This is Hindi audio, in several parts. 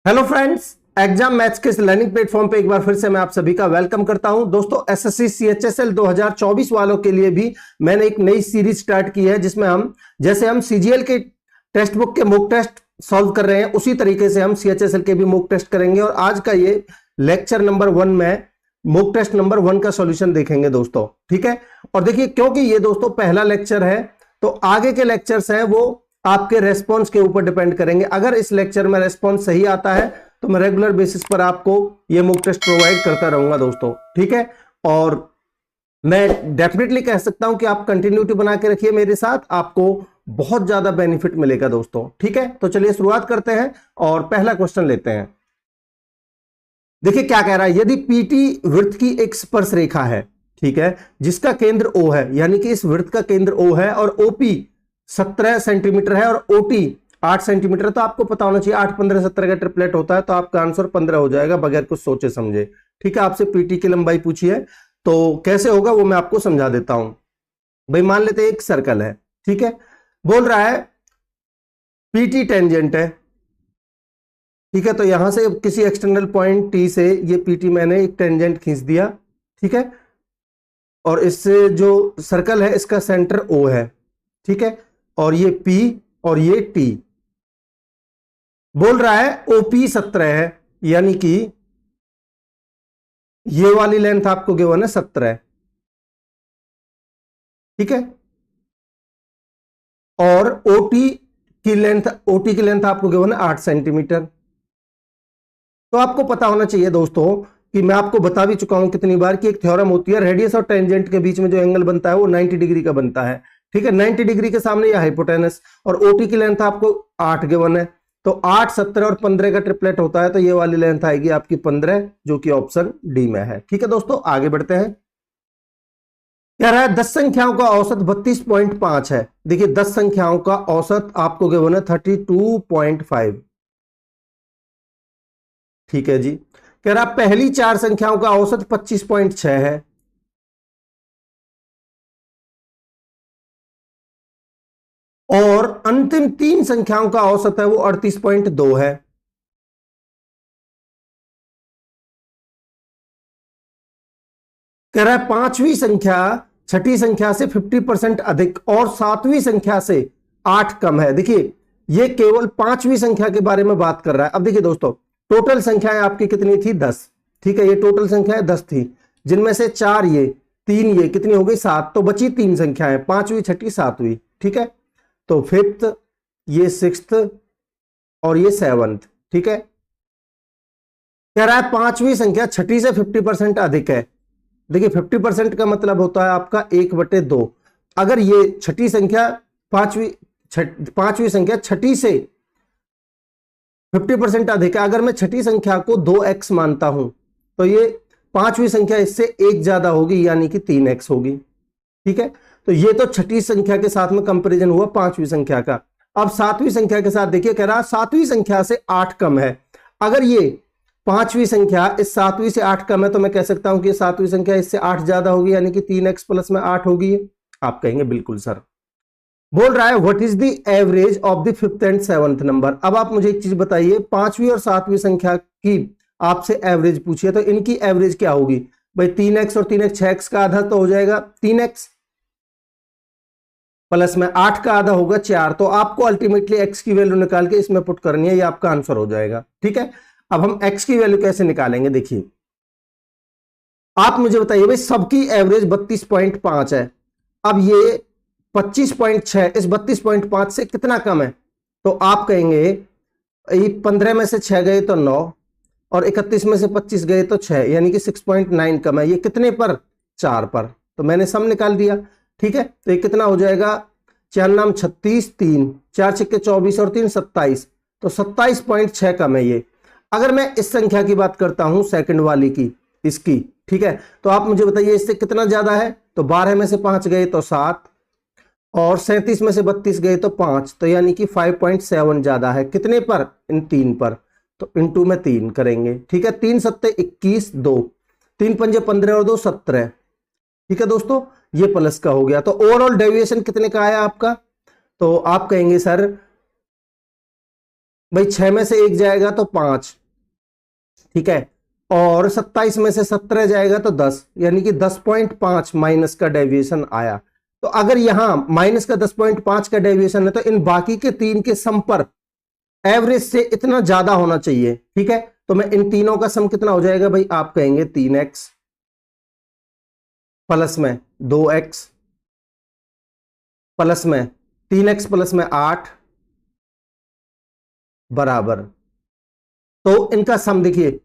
हेलो फ्रेंड्स, एग्जाम मैथ्स के इस लर्निंग प्लेटफॉर्म पे एक बार फिर से मैं आप सभी का वेलकम करता हूं। दोस्तों, एसएससी सीएचएसएल 2024 वालों के लिए भी मैंने एक नई सीरीज स्टार्ट की है, जिसमें हम सीजीएल के टेक्स्ट बुक के मॉक टेस्ट सॉल्व कर रहे हैं, उसी तरीके से हम सीएचएसएल के भी मॉक टेस्ट करेंगे। और आज का ये लेक्चर नंबर 1 में मॉक टेस्ट नंबर 1 का सॉल्यूशन देखेंगे दोस्तों, ठीक है। और देखिए, क्योंकि ये दोस्तों पहला लेक्चर है, तो आगे के लेक्चर्स हैं वो आपके रेस्पॉन्स के ऊपर डिपेंड करेंगे। अगर इस लेक्चर में रेस्पॉन्स सही आता है तो मैं रेगुलर बेसिस पर आपको ये मॉक टेस्ट प्रोवाइड करता रहूंगा दोस्तों, ठीक है। और मैं डेफिनेटली कह सकता हूं कि आप कंटिन्यूटी बना के रखिए मेरे साथ, आपको बहुत ज्यादा बेनिफिट मिलेगा दोस्तों, ठीक है। तो चलिए शुरुआत करते हैं और पहला क्वेश्चन लेते हैं। देखिए क्या कह रहा है, यदि पीटी वृत्त की एक स्पर्श रेखा है, ठीक है, जिसका केंद्र ओ है, यानी कि इस वृत्त का केंद्र ओ है और ओपी 17 सेंटीमीटर है और ओटी 8 सेंटीमीटर, तो आपको पता होना चाहिए 8, 15, 17 का ट्रिपलेट होता है, तो आपका आंसर 15 हो जाएगा बगैर कुछ सोचे समझे, ठीक है। आपसे पीटी की लंबाई पूछी है तो कैसे होगा वो मैं आपको समझा देता हूं। भाई मान लेते हैं एक सर्कल है, ठीक है, बोल रहा है पीटी टेंजेंट है, ठीक है। तो यहां से किसी एक्सटर्नल पॉइंट टी से ये पीटी मैंने एक टेंजेंट खींच दिया, ठीक है। और इससे जो सर्कल है इसका सेंटर ओ है, ठीक है, और ये पी और ये टी। बोल रहा है ओपी 17 है, यानी कि ये वाली लेंथ आपको गिवन है 17, ठीक है। और ओटी की लेंथ आपको गिवन है 8 सेंटीमीटर। तो आपको पता होना चाहिए दोस्तों कि मैं आपको बता भी चुका हूं कितनी बार कि एक थ्योरम होती है, रेडियस और टेंजेंट के बीच में जो एंगल बनता है वो 90 डिग्री का बनता है, ठीक है। 90 डिग्री के सामने यह हाइपोटेनस, और ओटी की लेंथ आपको 8 गिवन है, तो 8, 17 और 15 का ट्रिपलेट होता है, तो ये वाली लेंथ आएगी आपकी 15, जो कि ऑप्शन डी में है, ठीक है। दोस्तों आगे बढ़ते हैं। कह रहा है 10 संख्याओं का औसत 32.5 है। देखिए 10 संख्याओं का औसत आपको गिवन है 32.5, ठीक है जी। कह रहा पहली 4 संख्याओं का औसत 25.6 है, और अंतिम 3 संख्याओं का औसत है वो 38.2 है। कह रहा है पांचवी संख्या छठी संख्या से 50% अधिक और सातवीं संख्या से 8 कम है। देखिए ये केवल पांचवी संख्या के बारे में बात कर रहा है। अब देखिए दोस्तों, टोटल संख्याएं आपकी कितनी थी? 10, ठीक है। ये टोटल संख्याएं 10 थी, जिनमें से 4 ये, 3 ये, कितनी हो गई? 7। तो बची 3 संख्याएं, पांचवी, छठी, सातवीं, ठीक है। तो 5th, ये 6th और ये 7th, ठीक है। कह रहा है पांचवी संख्या छठी से 50% अधिक है। देखिए 50% का मतलब होता है आपका 1/2। अगर ये छठी संख्या पांचवी संख्या छठी से 50% अधिक है, अगर मैं छठी संख्या को 2x मानता हूं तो ये पांचवी संख्या इससे 1 ज्यादा होगी, यानी कि 3x होगी, ठीक है। तो ये तो छठी संख्या के साथ में कंपैरिजन हुआ पांचवी संख्या का। अब सातवीं संख्या के साथ देखिए, कह रहा सातवीं संख्या से 8 कम है। अगर ये पांचवी संख्या इस सातवीं से 8 कम है तो मैं कह सकता हूं कि सातवीं संख्या इससे 8 ज्यादा होगी, यानी कि 3x प्लस में 8 होगी। आप कहेंगे बिल्कुल सर। बोल रहा है what is the average of the 5th and 7th number. अब आप मुझे एक चीज बताइए, पांचवी और सातवीं संख्या की आपसे एवरेज पूछी है, तो इनकी एवरेज क्या होगी? भाई 3x और 3x 6x का आधा तो हो जाएगा 3x, प्लस में 8 का आधा होगा 4। तो आपको अल्टीमेटली x की वैल्यू निकाल के इसमें पुट करनी है, ये आपका आंसर हो जाएगा, ठीक है। अब हम x की वैल्यू कैसे निकालेंगे? देखिए आप मुझे बताइए, भाई सबकी एवरेज 32.5 है। अब ये 25.6 इस 32.5 से कितना कम है? तो आप कहेंगे ये 15 में से 6 गए तो 9, और 31 में से 25 गए तो 6, यानी कि 6.9 कम है। ये कितने पर? 4 पर। तो मैंने सम निकाल दिया, ठीक है। तो ये कितना हो जाएगा? 4 नाम 36, 3, 4 छक्के 24 और 3 27, तो 27.6 कम है ये। अगर मैं इस संख्या की बात करता हूं, सेकंड वाली की, इसकी, ठीक है, तो आप मुझे बताइए इससे कितना ज्यादा है? तो 12 में से 5 गए तो 7, और 37 में से 32 गए तो 5, तो यानी कि 5.7 ज्यादा है। कितने पर? इन 3 पर। तो इनटू में 3 करेंगे, ठीक है। 3 सत्ते 21, 2, 3 पंजे 15 और 2 17, ठीक है दोस्तों, ये प्लस का हो गया। तो ओवरऑल डेविएशन कितने का आया आपका? तो आप कहेंगे सर भाई 6 में से 1 जाएगा तो 5, ठीक है, और 27 में से 17 जाएगा तो 10, यानी कि 10.5 माइनस का डेविएशन आया। तो अगर यहां माइनस का 10.5 का डेविएशन है तो इन बाकी के 3 के सम पर एवरेज से इतना ज्यादा होना चाहिए। ठीक है, तो मैं इन तीनों का सम कितना हो जाएगा भाई, आप कहेंगे 3x प्लस में 2x प्लस में 3x प्लस में 8 बराबर, तो इनका सम देखिए,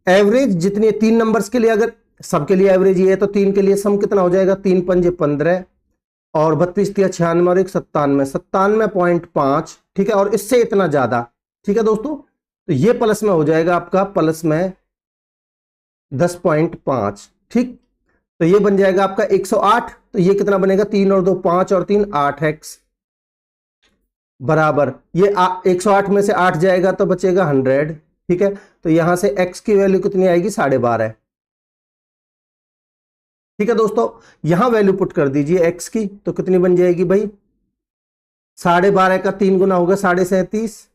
एवरेज जितनी 3 नंबर्स के लिए अगर सबके लिए एवरेज ये है तो 3 के लिए सम कितना हो जाएगा, 3 पंजे 15 और 32 तिया 96 और 1 97, 97.5। ठीक है, और इससे इतना ज्यादा। ठीक है दोस्तों, तो ये प्लस में हो जाएगा आपका प्लस में 10.5। ठीक, तो ये बन जाएगा आपका 108। तो ये कितना बनेगा, 3 और 2 5 और 3 8x बराबर, ये 108 में से 8 जाएगा तो बचेगा 100। ठीक है, तो यहां से x की वैल्यू कितनी आएगी, 12.5। ठीक है दोस्तों, यहां वैल्यू पुट कर दीजिए x की, तो कितनी बन जाएगी भाई, 12.5 का 3 गुना होगा 37.5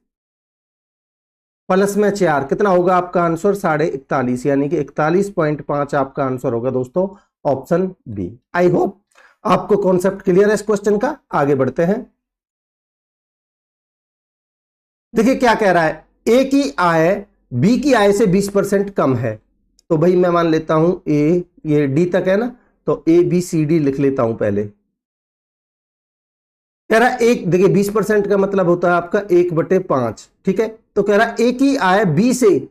प्लस में 4 कितना होगा आपका आंसर 41.5, यानी कि 41.5 आपका आंसर होगा दोस्तों, ऑप्शन बी। आई होप आपको कॉन्सेप्ट क्लियर है इस क्वेश्चन का। आगे बढ़ते हैं, देखिए क्या कह रहा है, ए की आय बी की आय से 20% कम है। तो भाई मैं मान लेता हूं ए, ये डी तक है ना, तो ए बी सी डी लिख लेता हूं पहले। कह रहा है एक, देखिए 20% का मतलब होता है आपका 1/5। ठीक है, तो कह रहा है ए की आय बी से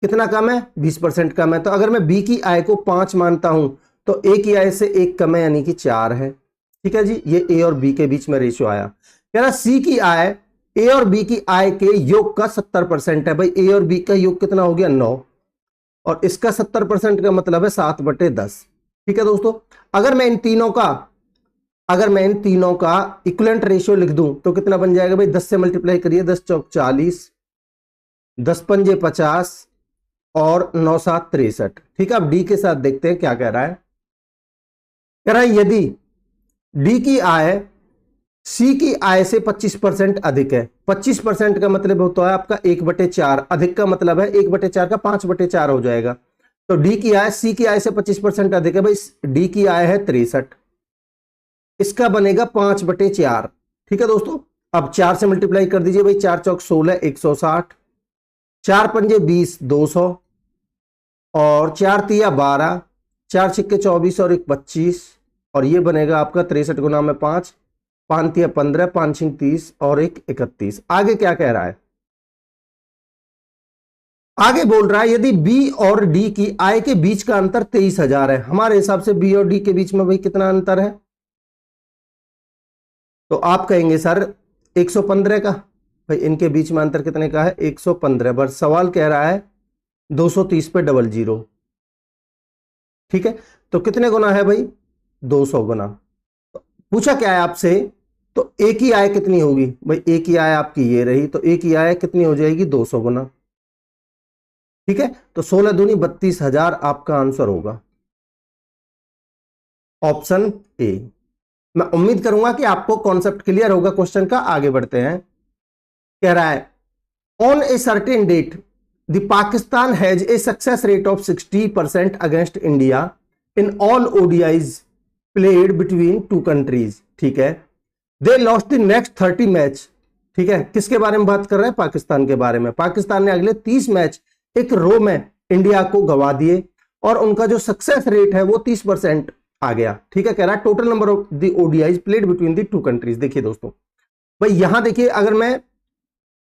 कितना कम है, 20% कम है। तो अगर मैं बी की आय को 5 मानता हूं तो ए की आय से 1 कम है, यानी कि 4 है। ठीक है जी, ये ए और बी के बीच में रेशियो आया। कह रहा सी की आय ए और बी की आय के योग का 70% है। भाई ए और बी का योग कितना हो गया, 9, और इसका 70% का मतलब है 7/10। ठीक है दोस्तों, अगर मैं इन तीनों का इक्विवेलेंट रेशियो लिख दूं तो कितना बन जाएगा भाई, 10 से मल्टीप्लाई करिए, 10 चौक 40, 10 पंजे 50 और 9 7 63। ठीक है, अब डी के साथ देखते हैं क्या कह रहा है। कह रहा है यदि डी की आय सी की आय से 25% अधिक है, 25% का मतलब होता है आपका 1/4, अधिक का मतलब है 1/4 का 5/4 हो जाएगा। तो डी की आय सी की आय से 25% अधिक है। भाई डी की आय है 63, इसका बनेगा 5/4। ठीक है दोस्तों, अब 4 से मल्टीप्लाई कर दीजिए, भाई 4 चौक 16 160, 4 पंजे 20 200 और 4 तिया 12, 4 छिक्के 24 और 1 25, और ये बनेगा आपका 63 गुना में 5, 5 तिया 15, 5 छिंग 30 और 1 31। आगे क्या कह रहा है, आगे बोल रहा है यदि बी और डी की आय के बीच का अंतर 23,000 है। हमारे हिसाब से बी और डी के बीच में भाई कितना अंतर है, तो आप कहेंगे सर 115 का। भाई इनके बीच में अंतर कितने का है, 115। बस सवाल कह रहा है 230 पे 00। ठीक है, तो कितने गुना है भाई, 200 गुना। पूछा क्या है आपसे, तो ए की आय कितनी होगी, भाई ए की आय आपकी ये रही, तो ए की आय कितनी हो जाएगी, 200 गुना। ठीक है, तो 16 दूनी 32,000 आपका आंसर होगा, ऑप्शन ए। मैं उम्मीद करूंगा कि आपको कॉन्सेप्ट क्लियर होगा क्वेश्चन का। आगे बढ़ते हैं, कह रहा है on a certain date the Pakistan has a success rate of 60% against India in all ODIs played between two countries. ठीक है, they lost the next 30 match. ठीक है, किसके बारे में बात कर रहे हैं, पाकिस्तान के बारे में। पाकिस्तान ने अगले 30 मैच एक रो में इंडिया को गवा दिए और उनका जो सक्सेस रेट है वो 30% आ गया। ठीक है, कह रहा है total number of the ODIs played between the two countries. देखिए दोस्तों, भाई यहां देखिए, अगर मैं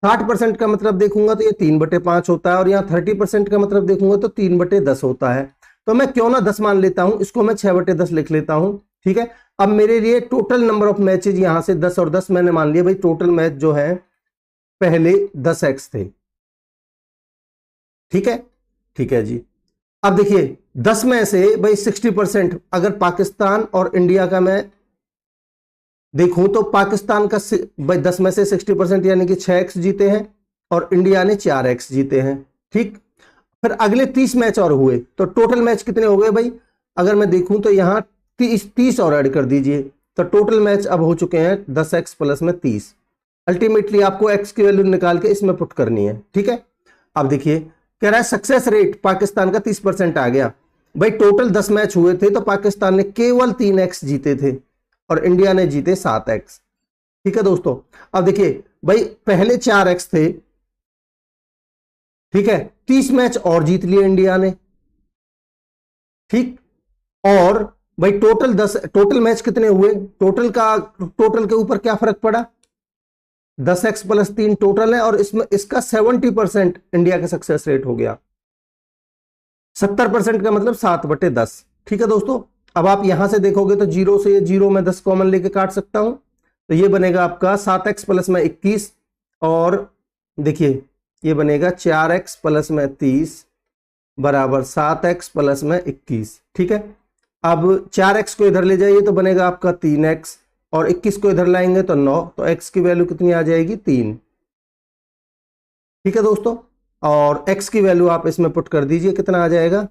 60% का मतलब देखूंगा तो ये 3/5 होता है, और यहां 30% का मतलब देखूंगा तो 3/10 होता है। तो मैं क्यों ना 10 मान लेता हूं, इसको मैं 6/10 लिख लेता हूं। ठीक है, अब मेरे लिए टोटल नंबर ऑफ मैचेज यहां से 10 और 10 मैंने मान लिया। भाई टोटल मैच जो है पहले 10x थे। ठीक है, ठीक है जी। अब देखिए 10 में से भाई 60%, अगर पाकिस्तान और इंडिया का मैं देखूं तो पाकिस्तान का भाई 10 में से 60% यानी कि 6x जीते हैं और इंडिया ने 4x जीते हैं। ठीक, फिर अगले 30 मैच और हुए तो टोटल मैच कितने हो गए भाई, अगर मैं देखूं तो यहां 30 और ऐड कर दीजिए, तो टोटल मैच अब हो चुके हैं 10x प्लस में 30। अल्टीमेटली आपको x की वैल्यू निकाल के इसमें पुट करनी है। ठीक है, अब देखिए कह रहा है सक्सेस रेट पाकिस्तान का 30% आ गया। भाई टोटल 10 मैच हुए थे तो पाकिस्तान ने केवल 3x जीते थे और इंडिया ने जीते 7x। ठीक है दोस्तों, अब देखिए भाई पहले 4x थे, ठीक है, 30 मैच और जीत लिए इंडिया ने, ठीक। और भाई टोटल मैच कितने हुए, टोटल के ऊपर क्या फर्क पड़ा, 10x + 3 टोटल है और इसमें इसका 70% इंडिया का सक्सेस रेट हो गया। 70% का मतलब 7/10। ठीक है दोस्तों, अब आप यहां से देखोगे तो 0 से 0 में 10 कॉमन लेके काट सकता हूं, तो ये बनेगा आपका 7x + में 21 और देखिए ये बनेगा 4x + में 30 बराबर 7x + में 21। ठीक है, अब 4x को इधर ले जाइए तो बनेगा आपका 3x और 21 को इधर लाएंगे तो 9, तो x की वैल्यू कितनी आ जाएगी 3। ठीक है दोस्तों, और x की वैल्यू आप इसमें पुट कर दीजिए, कितना आ जाएगा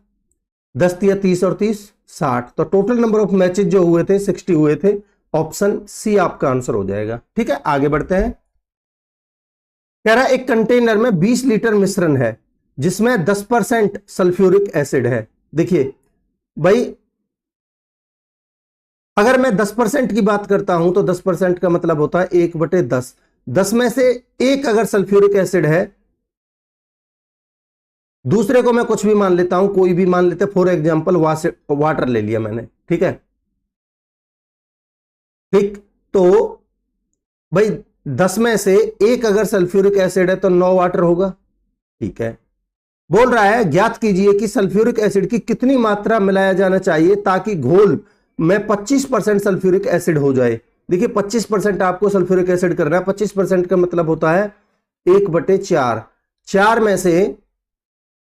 10 या 30 और 30 60। तो टोटल नंबर ऑफ मैचेस जो हुए थे 60 हुए थे। ऑप्शन सी आपका आंसर हो जाएगा। ठीक है, आगे बढ़ते हैं। कह रहा है एक कंटेनर में 20 लीटर मिश्रण है जिसमें 10% सल्फ्यूरिक एसिड है। देखिए भाई अगर मैं 10% की बात करता हूं तो 10% का मतलब होता है 1/10। 10 में से एक अगर सल्फ्यूरिक एसिड है, दूसरे को मैं कुछ भी मान लेता हूं, कोई भी मान लेते, फॉर एग्जांपल वाटर ले लिया मैंने, ठीक है, ठीक। तो भाई 10 में से एक अगर सल्फ्यूरिक एसिड है तो 9 वाटर होगा। ठीक है, बोल रहा है ज्ञात कीजिए कि सल्फ्यूरिक एसिड की कितनी मात्रा मिलाया जाना चाहिए ताकि घोल में 25% सल्फ्यूरिक एसिड हो जाए। देखिए 25% आपको सल्फ्यूरिक एसिड करना है, 25% का मतलब होता है 1/4। 4 में से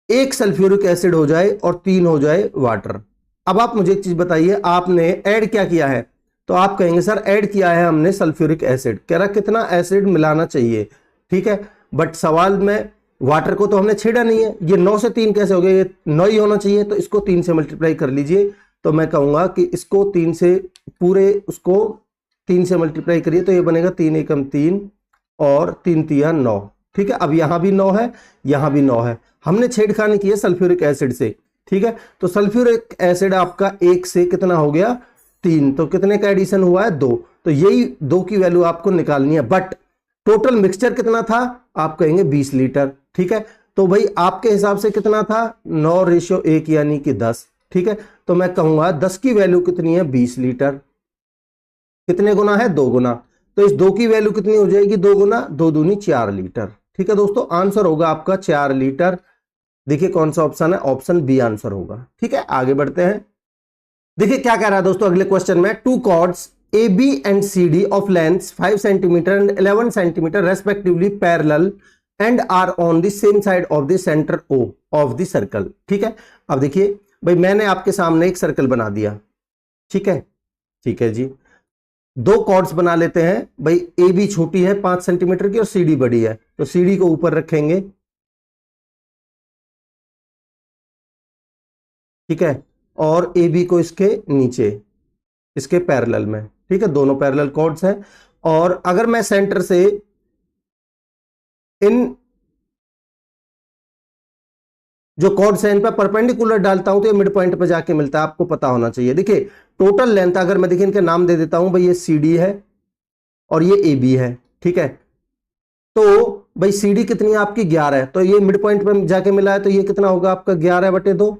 एक सल्फ्यूरिक एसिड हो जाए और 3 हो जाए वाटर। अब आप मुझे एक चीज बताइए, आपने ऐड क्या किया है, तो आप कहेंगे सर ऐड किया है हमने सल्फ्यूरिक एसिड। कह रहा कितना एसिड मिलाना चाहिए, ठीक है, बट सवाल में वाटर को तो हमने छेड़ा नहीं है। ये 9 से 3 कैसे हो गया, ये 9 ही होना चाहिए, तो इसको 3 से मल्टीप्लाई कर लीजिए। तो मैं कहूंगा कि इसको 3 से पूरे उसको 3 से मल्टीप्लाई करिए तो ये बनेगा 3 एकम 3 और 3 तिया 9। ठीक है, अब यहां भी 9 है, यहां भी 9 है, हमने छेड़खानी की है सल्फ्यूरिक एसिड से। ठीक है, तो सल्फ्यूरिक एसिड आपका 1 से कितना हो गया 3, तो कितने का एडिशन हुआ है 2। तो यही 2 की वैल्यू आपको निकालनी है। बट टोटल मिक्सचर कितना था, आप कहेंगे 20 लीटर। ठीक है, तो भाई आपके हिसाब से कितना था 9:1 यानी कि 10। ठीक है, तो मैं कहूंगा 10 की वैल्यू कितनी है 20 लीटर। कितने गुना है 2 गुना, तो इस 2 की वैल्यू कितनी हो जाएगी 2 गुना, 2 दूनी 4 लीटर। ठीक है दोस्तों, आंसर होगा आपका 4 लीटर। देखिए कौन सा ऑप्शन है, ऑप्शन बी आंसर होगा। ठीक है, आगे बढ़ते हैं। देखिए क्या कह रहा है दोस्तों अगले क्वेश्चन में, 2 chords A B and C D of length 5 centimetre and 11 centimetre respectively parallel and are on the same side of the centre O of the circle. ठीक है, अब देखिए भाई मैंने आपके सामने एक सर्कल बना दिया। ठीक है, ठीक है जी, 2 कॉर्ड्स बना लेते हैं। भाई ए बी छोटी है 5 सेंटीमीटर की और सी डी बड़ी है, तो सी डी को ऊपर रखेंगे। ठीक है, और ए बी को इसके नीचे, इसके पैरेलल में। ठीक है, दोनों पैरेलल कॉर्ड्स हैं। और अगर मैं सेंटर से इन जो कॉर्ड्स हैं इन पर परपेंडिकुलर डालता हूं तो ये मिड पॉइंट पे जाके मिलता है, आपको पता होना चाहिए। देखिए टोटल लेंथ अगर मैं देखिए इनके नाम दे देता हूं, भाई ये सी डी है और ये ए बी है। ठीक है, तो भाई सी डी कितनी है आपकी 11 है, तो ये मिड पॉइंट पे जाके मिला है, तो ये कितना होगा आपका 11/2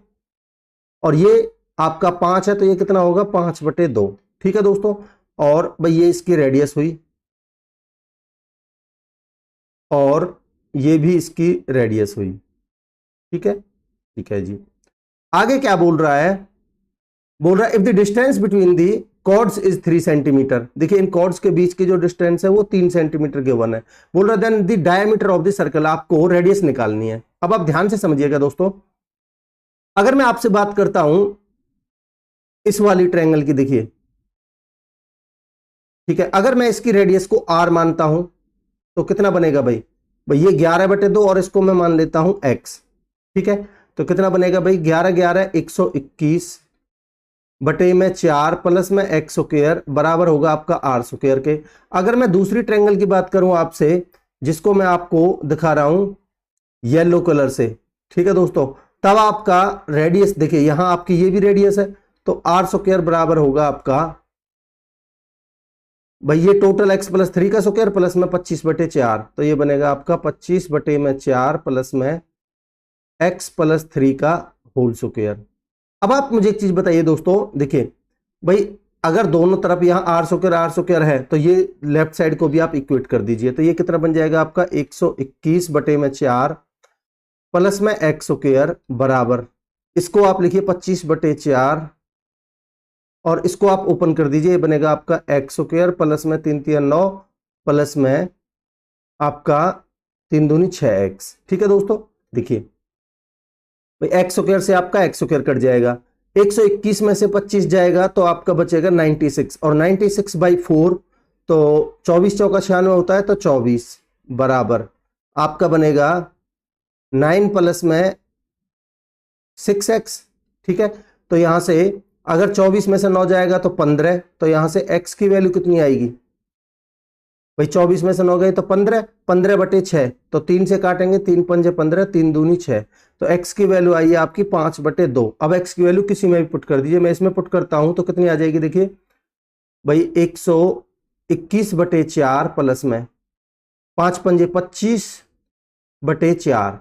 और ये आपका 5 है, तो ये कितना होगा 5/2। ठीक है दोस्तों, और भाई ये इसकी रेडियस हुई और ये भी इसकी रेडियस हुई। ठीक है, ठीक है जी, आगे क्या बोल रहा है, बोल रहा है if the distance between the chords is 3 centimetre. देखिए इन कॉर्ड्स के बीच की जो डिस्टेंस है वो 3 सेंटीमीटर गिवन है। बोल रहा है then the diameter of the circle, आपको रेडियस निकालनी है। अब आप ध्यान से समझिएगा दोस्तों, अगर मैं आपसे बात करता हूं इस वाली ट्रायंगल की, देखिए ठीक है, अगर मैं इसकी रेडियस को r मानता हूं तो कितना बनेगा भाई, भाई ये 11/2 और इसको मैं मान लेता हूं x। ठीक है, तो कितना बनेगा भाई 11 121 बटे में 4 प्लस में एक्स स्क्वायर बराबर होगा आपका आर स्क्वायर के। अगर मैं दूसरी ट्रायंगल की बात करूं आपसे, जिसको मैं आपको दिखा रहा हूं येलो कलर से, ठीक है दोस्तों, तब आपका रेडियस देखिए, यहां आपकी ये भी रेडियस है, तो आर स्क्वायर बराबर होगा आपका भाई ये टोटल x प्लस 3 का स्क्वायर प्लस में 25/4, तो ये बनेगा आपका 25/4 प्लस में x प्लस 3 का होल स्क्वायर। अब आप मुझे एक चीज बताइए दोस्तों, देखिए भाई अगर दोनों तरफ यहाँ आर स्क्वायर है तो ये लेफ्ट साइड को भी आप इक्वेट कर दीजिए, तो ये कितना बन जाएगा आपका 121/4 प्लस में एक्स स्क्वायर बराबर, इसको आप लिखिए 25/4 और इसको आप ओपन कर दीजिए, बनेगा आपका एक्स स्क्वायर प्लस में 3 3 9 प्लस में आपका 3 दूनी 6x। ठीक है दोस्तों, देखिए भाई एक्स स्क्वायर से आपका एक्स स्क्वायर कट जाएगा, 121 में से 25 जाएगा तो आपका बचेगा 96, और 96/4 तो 24 चौका 96 होता है, तो 24 बराबर आपका बनेगा 9 प्लस में 6x। ठीक है, तो यहां से अगर 24 में से 9 जाएगा तो 15, तो यहां से x की वैल्यू कितनी आएगी भाई, 24 में से 9 गए तो 15, 15/6, तो 3 से काटेंगे, 3 पंजे 15, 3 दूनी 6, तो x की वैल्यू आई है आपकी 5/2। अब x की वैल्यू किसी में भी पुट कर दीजिए, मैं इसमें पुट करता हूं तो कितनी आ जाएगी, देखिए भाई 121/4 प्लस में 5 पंजे 25/4,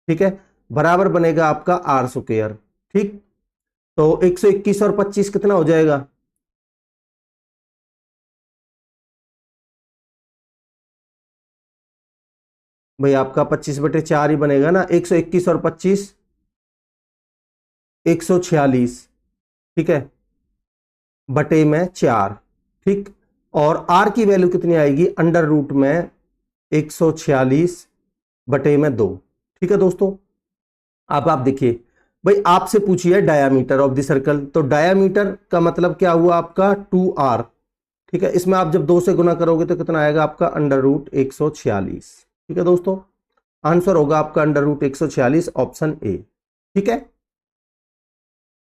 ठीक है, बराबर बनेगा आपका आर स्क्वायर। ठीक, तो 121 और 25 कितना हो जाएगा, भाई आपका 25/4 ही बनेगा ना, 121 और 25 146, ठीक है, बटे में 4। ठीक, और आर की वैल्यू कितनी आएगी, अंडर रूट में 146 बटे में 2। ठीक है दोस्तों, अब आप देखिए भाई आपसे पूछिए डायामीटर ऑफ द सर्कल, तो डायामीटर का मतलब क्या हुआ आपका 2r। ठीक है, इसमें आप जब 2 से गुना करोगे तो कितना आएगा आपका अंडर रूट 146। ठीक है दोस्तों, आंसर होगा आपका अंडर रूट 146, ऑप्शन ए। ठीक है,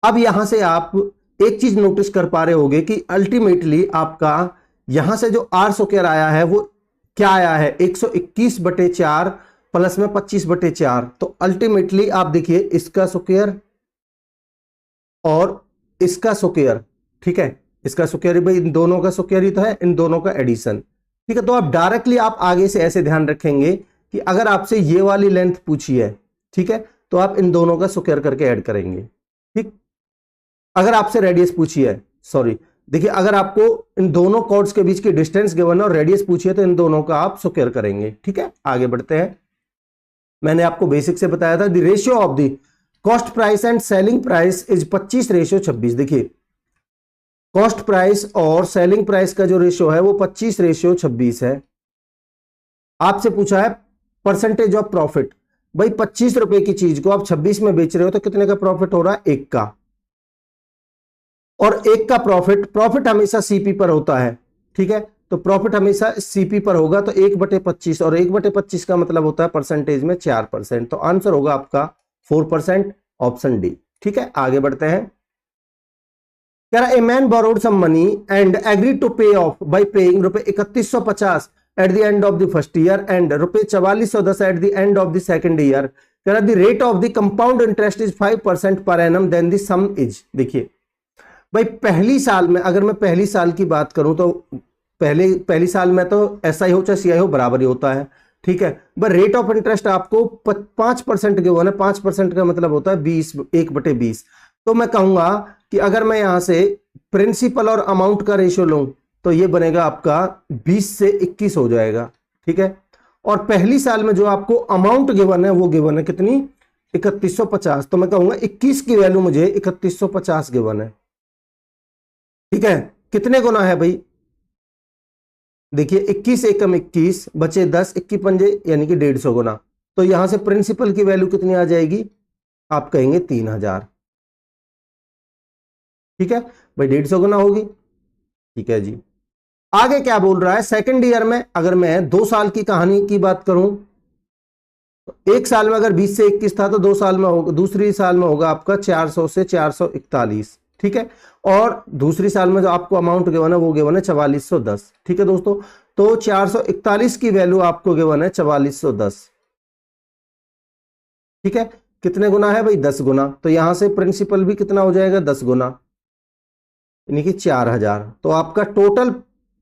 अब यहां से आप एक चीज नोटिस कर पा रहे होंगे कि अल्टीमेटली आपका यहां से जो आर स्क्वायर आया है वो क्या आया है, 121/4 प्लस में 25/4, तो अल्टीमेटली आप देखिए इसका स्क्वायर और इसका स्क्वायर, ठीक है, इसका स्क्वायर भाई इन दोनों का स्क्वायर ही तो है, इन दोनों का एडिशन। ठीक है, तो आप डायरेक्टली आप आगे से ऐसे ध्यान रखेंगे कि अगर आपसे ये वाली लेंथ पूछी है, ठीक है, तो आप इन दोनों का स्क्वायर करके ऐड करेंगे। ठीक, अगर आपसे रेडियस पूछी है, सॉरी देखिए अगर आपको इन दोनों कॉर्ड्स के बीच की डिस्टेंस गिवन है और रेडियस पूछी है तो इन दोनों का आप स्क्वायर करेंगे। ठीक है, आगे बढ़ते हैं। मैंने आपको बेसिक से बताया था the ratio of the cost price and selling price is 25:26। देखिए कॉस्ट प्राइस और सेलिंग प्राइस का जो रेशियो है वो 25:26 है। आपसे पूछा है परसेंटेज ऑफ प्रॉफिट, भाई 25 रुपए की चीज को आप 26 में बेच रहे हो तो कितने का प्रॉफिट हो रहा है, 1 का, और 1 का प्रॉफिट हमेशा सीपी पर होता है। ठीक है, तो प्रॉफिट हमेशा सीपी पर होगा, तो 1/25, और 1/25 का मतलब होता है परसेंटेज में 4%, तो आंसर होगा आपका 4%, ऑप्शन डी। ठीक है, आगे बढ़ते हैं। कह रहा a man borrowed some money and agree to pay off by paying ₹3150 at the end of the first year and ₹4410 at the end of the second year. कह रहा the rate of the compound interest is 5% per annum, then the sum is. देखिए भाई पहली साल में, अगर मैं पहली साल की बात करूं तो पहली साल में तो एसआई हो चाहे सीआई हो बराबर ही होता है। ठीक है, बट रेट ऑफ इंटरेस्ट आपको 5% के वन है, 5% का मतलब होता है 1/20। तो मैं कहूंगा कि अगर मैं यहां से प्रिंसिपल और अमाउंट का रेशियो लूं तो ये बनेगा आपका 20 से 21 हो जाएगा। ठीक है, और पहली साल में जो आपको अमाउंट गिवन है वो गिवन है कितनी, 3150, तो मैं कहूंगा 21 की वैल्यू मुझे 3150 गिवन है। ठीक है, कितने गुना है भाई, देखिए 21 एकम 21 बचे 10, 21 पंजे यानी कि 150 गुना, तो यहां से प्रिंसिपल की वैल्यू कितनी आ जाएगी, आप कहेंगे 3000। ठीक है भाई, 150 गुना होगी। ठीक है जी, आगे क्या बोल रहा है, सेकंड ईयर में अगर मैं 2 साल की कहानी की बात करूं तो एक साल में अगर 20 से 21 था तो 2 साल में होगा, दूसरी साल में होगा आपका 400 से 441। ठीक है, और दूसरी साल में जो आपको अमाउंट गिवन है वो गिवन है 4410। ठीक है दोस्तों, तो 441 की वैल्यू आपको गिवन है 4410। ठीक है, कितने गुना है भाई 10 गुना, तो यहां से प्रिंसिपल भी कितना हो जाएगा 10 गुना, यानी कि 4000। तो आपका टोटल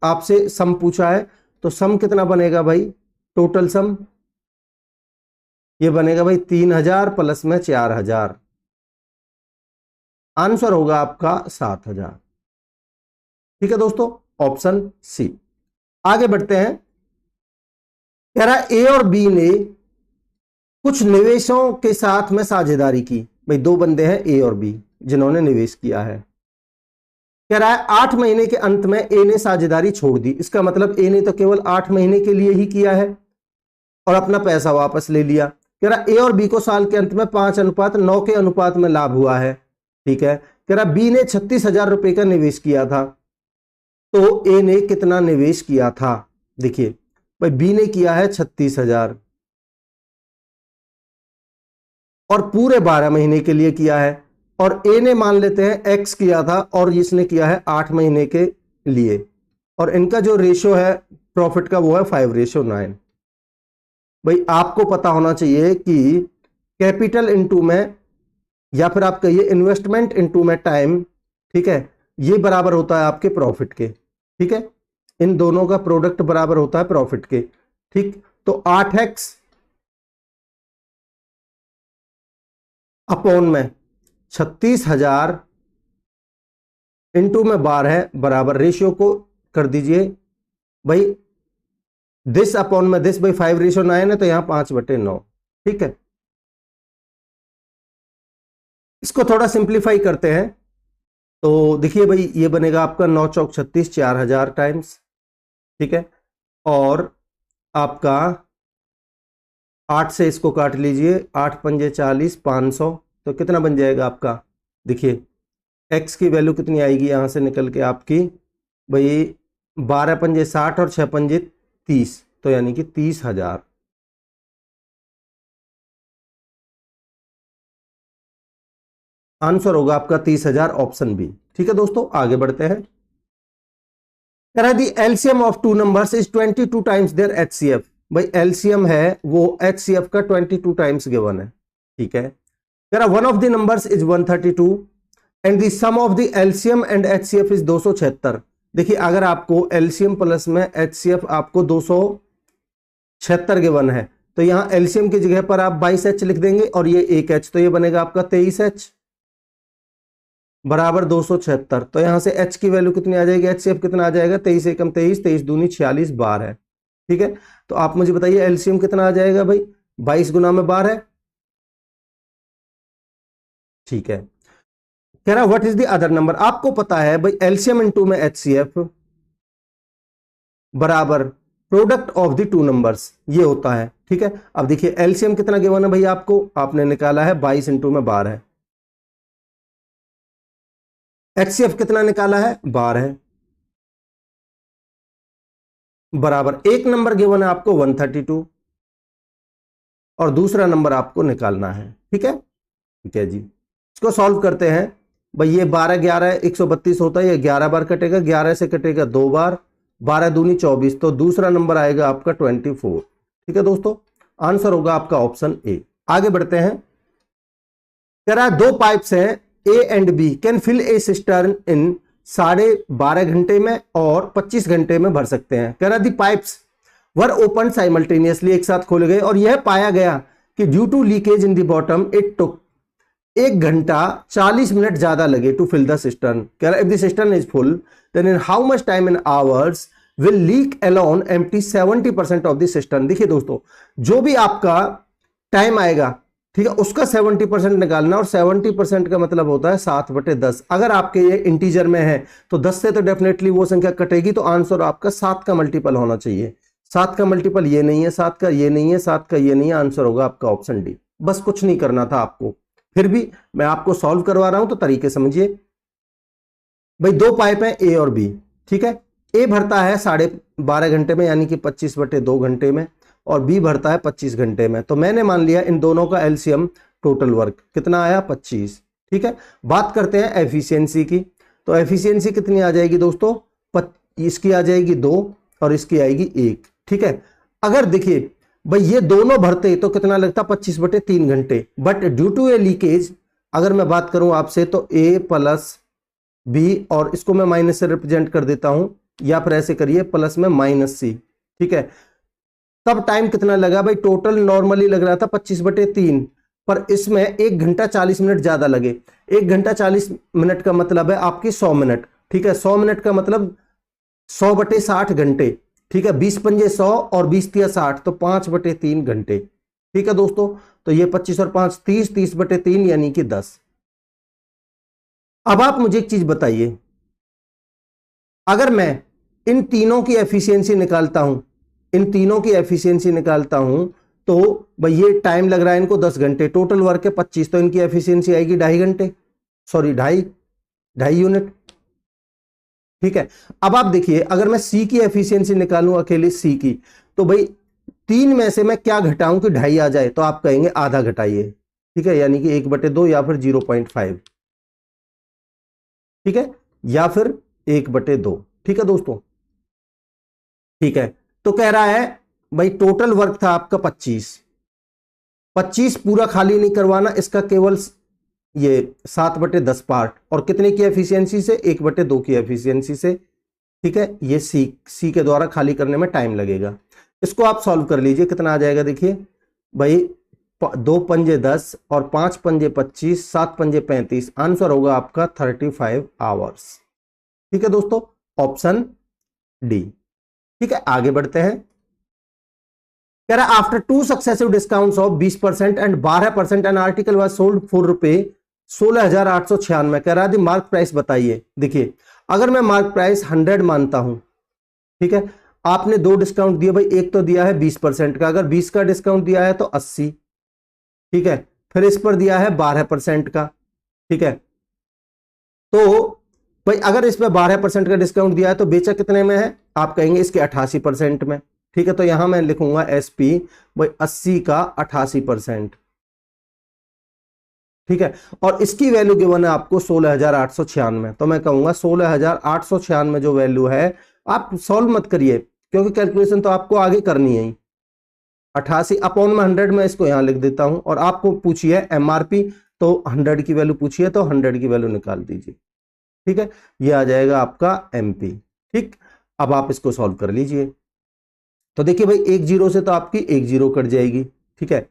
आपसे सम पूछा है, तो सम कितना बनेगा भाई, टोटल सम ये बनेगा भाई 3000 प्लस में 4000, आंसर होगा आपका 7000। ठीक है दोस्तों, ऑप्शन सी। आगे बढ़ते हैं, कह रहा ए और बी ने कुछ निवेशों के साथ में साझेदारी की। भाई दो बंदे हैं ए और बी जिन्होंने निवेश किया है। कह रहा है 8 महीने के अंत में ए ने साझेदारी छोड़ दी। इसका मतलब ए ने तो केवल 8 महीने के लिए ही किया है और अपना पैसा वापस ले लिया। कह रहा ए और बी को साल के अंत में 5:9 के अनुपात में लाभ हुआ है। ठीक है, कह रहा बी ने 36,000 रुपए का निवेश किया था, तो ए ने कितना निवेश किया था। देखिए भाई बी ने किया है 36,000 और पूरे 12 महीने के लिए किया है, और ए ने मान लेते हैं एक्स किया था और इसने किया है 8 महीने के लिए, और इनका जो रेशो है प्रॉफिट का वो है 5:9। भाई आपको पता होना चाहिए कि कैपिटल इनटू में, या फिर आप कहिए इन्वेस्टमेंट इनटू में टाइम, ठीक है, ये बराबर होता है आपके प्रॉफिट के। ठीक है, इन दोनों का प्रोडक्ट बराबर होता है प्रॉफिट के। ठीक, तो 8x अपॉन में 36,000 इंटू में 12 बराबर, रेशियो को कर दीजिए भाई दिस अपॉन में दिस, भाई 5:9 है तो यहां 5/9। ठीक है, इसको थोड़ा सिंप्लीफाई करते हैं, तो देखिए भाई ये बनेगा आपका 9 चौक 36, 4000 टाइम्स। ठीक है, और आपका 8 से इसको काट लीजिए, 8 पंजे 40, 500, तो कितना बन जाएगा आपका। देखिए x की वैल्यू कितनी आएगी यहां से निकल के आपकी, भाई 12 पंजे 60 और 6 पंजे 30, तो यानी कि 30,000। आंसर होगा आपका 30,000, ऑप्शन बी। ठीक है दोस्तों, आगे बढ़ते हैं। कह रहा है the LCM of two numbers is 22 times their HCF. भाई एलसीएम है वो एचसीएफ का 22 टाइम्स गिवन है। ठीक है, कह रहा one of the numbers is 132 and the sum of the LCM and HCF is 276। देखिए अगर आपको एलसीएम प्लस में एचसीएफ आपको 276 गिवन है, तो यहां एलसीएम की जगह पर आप 22h लिख देंगे और ये 1h, तो ये बनेगा आपका 23h बराबर 276। तो यहां से h की वैल्यू कितनी आ जाएगी, एचसीएफ कितना आ जाएगा, 23 एकम 23, 23 दूनी 46 बार है। ठीक है, तो आप मुझे बताइए एलसीएम कितना आ जाएगा भाई, 22 गुना में 12 है। ठीक है, कह रहा what is the other number. आपको पता है भाई एलसीएम इनटू में एचसीएफ बराबर product of the two numbers, ये होता है। ठीक है, अब देखिए एलसीएम कितना गिवन है भाई आपको, आपने निकाला है 22 इंटू में 12, एचसीएफ कितना निकाला है 12, बराबर एक नंबर गिवन है आपको 132 और दूसरा नंबर आपको निकालना है। ठीक है, ठीक है जी, इसको सॉल्व करते हैं। भाई ये 12 11 132 होता है, ये 11 बार कटेगा, 11 से कटेगा 2 बार, 12 दूनी 24, तो दूसरा नंबर आएगा आपका 24। ठीक है दोस्तों, आंसर होगा आपका ऑप्शन ए। आगे बढ़ते हैं, कह रहा है दो पाइप्स हैं A and B can fill a cistern in 12.5 घंटे में और 25 घंटे में भर सकते हैं। कह रहा the pipes were open simultaneously, एक साथ खोले गए और यह पाया गया कि due to leakage in the bottom it took 1 घंटा 40 मिनट ज्यादा लगे टू फिल द सिस्टर्न। कह रहा है if the cistern is full then in how much time in hours will leak alone empty 70% of the cistern. देखिए दोस्तों, जो भी आपका टाइम आएगा, ठीक है, उसका 70% निकालना, और 70% का मतलब होता है 7/10। अगर आपके ये इंटीजर में है तो 10 से तो डेफिनेटली वो संख्या कटेगी, तो आंसर आपका 7 का मल्टीपल होना चाहिए। 7 का मल्टीपल ये नहीं है, 7 का ये नहीं है, 7 का ये नहीं है, आंसर होगा आपका ऑप्शन डी। बस कुछ नहीं करना था आपको, फिर भी मैं आपको सॉल्व करवा रहा हूं तो तरीके समझिए। भाई दो पाइप है ए और बी, ठीक है, ए भरता है 12.5 घंटे में यानी कि 25/2 घंटे में, और बी भरता है 25 घंटे में। तो मैंने मान लिया इन दोनों का एलसीएम टोटल वर्क कितना आया 25। ठीक है, बात करते हैं एफिशिएंसी की, तो एफिशिएंसी कितनी आ जाएगी दोस्तों, इसकी आ जाएगी 2 और इसकी आएगी 1। ठीक है, अगर देखिए भाई ये दोनों भरते तो कितना लगता 25/3 घंटे, but due to a leakage अगर मैं बात करूं आपसे तो A प्लस बी, और इसको मैं माइनस से रिप्रेजेंट कर देता हूं, या फिर ऐसे करिए प्लस में -C, ठीक है। तब टाइम कितना लगा भाई, टोटल नॉर्मली लग रहा था 25/3, पर इसमें 1 घंटा 40 मिनट ज्यादा लगे। 1 घंटा 40 मिनट का मतलब है आपकी 100 मिनट, ठीक है। 100 मिनट का मतलब 100/60 घंटे, ठीक है। 20 पंजे 100 और 20 तिया 60, तो 5/3 घंटे, ठीक है दोस्तों। तो ये 25 और 5 30, 30/3 यानी कि 10। अब आप मुझे एक चीज बताइए, अगर मैं इन तीनों की एफिशिएंसी निकालता हूं, इन तीनों की एफिशिएंसी निकालता हूं, तो भाई ये टाइम लग रहा है इनको 10 घंटे, टोटल वर्क है 25, तो इनकी एफिशिएंसी आएगी 2.5 घंटे, सॉरी 2.5 यूनिट, ठीक है। अब आप देखिए, अगर मैं सी की एफिशिएंसी निकालूं अकेले सी की, तो भाई 3 में से मैं क्या घटाऊं कि 2.5 आ जाए, तो आप कहेंगे आधा घटाइए, ठीक है, यानी कि 1/2 या फिर 0.5, ठीक है, या फिर 1/2, ठीक है दोस्तों, ठीक है। तो कह रहा है भाई टोटल वर्क था आपका 25 पूरा खाली नहीं करवाना, इसका केवल ये 7/10 पार्ट, और कितने की एफिशिएंसी से, 1/2 की एफिशिएंसी से, ठीक है। ये सी के द्वारा खाली करने में टाइम लगेगा। इसको आप सॉल्व कर लीजिए, कितना आ जाएगा देखिए भाई, 2 पंजे 10 और 5 पंजे 25, 7 पंजे 35, आंसर होगा आपका 35 आवर्स, ठीक है दोस्तों, ऑप्शन डी, ठीक है। आगे बढ़ते हैं, कह रहा after 2 successive discounts of 20% and 12% an article was sold for ₹16,896, कह रहा है मार्क प्राइस बताइए। देखिए, अगर मैं मार्क प्राइस 100 मानता हूं, ठीक है, आपने 2 डिस्काउंट दिए भाई, एक तो दिया है 20% का, अगर 20 का डिस्काउंट दिया है तो 80, ठीक है, फिर इस पर दिया है 12% का, ठीक है। तो भाई अगर इस पर 12% का डिस्काउंट दिया है तो बेचा कितने में है, आप कहेंगे इसके 88% में, ठीक है। तो यहां मैं लिखूंगा SP भाई 80 का 88%, ठीक है, और इसकी वैल्यू गिवन है आपको 16,896, तो मैं कहूंगा 16,896 जो वैल्यू है, आप सॉल्व मत करिए क्योंकि कैलकुलेशन तो आपको आगे करनी है। 88 अपॉन में 100 में इसको यहां लिख देता हूं, और आपको पूछिए MRP, तो 100 की वैल्यू पूछिए, तो 100 की वैल्यू निकाल दीजिए, ठीक है। ये आ जाएगा आपका MP, ठीक। अब आप इसको सॉल्व कर लीजिए, तो देखिए भाई 1 0 से तो आपकी 1 0 कट जाएगी, ठीक है,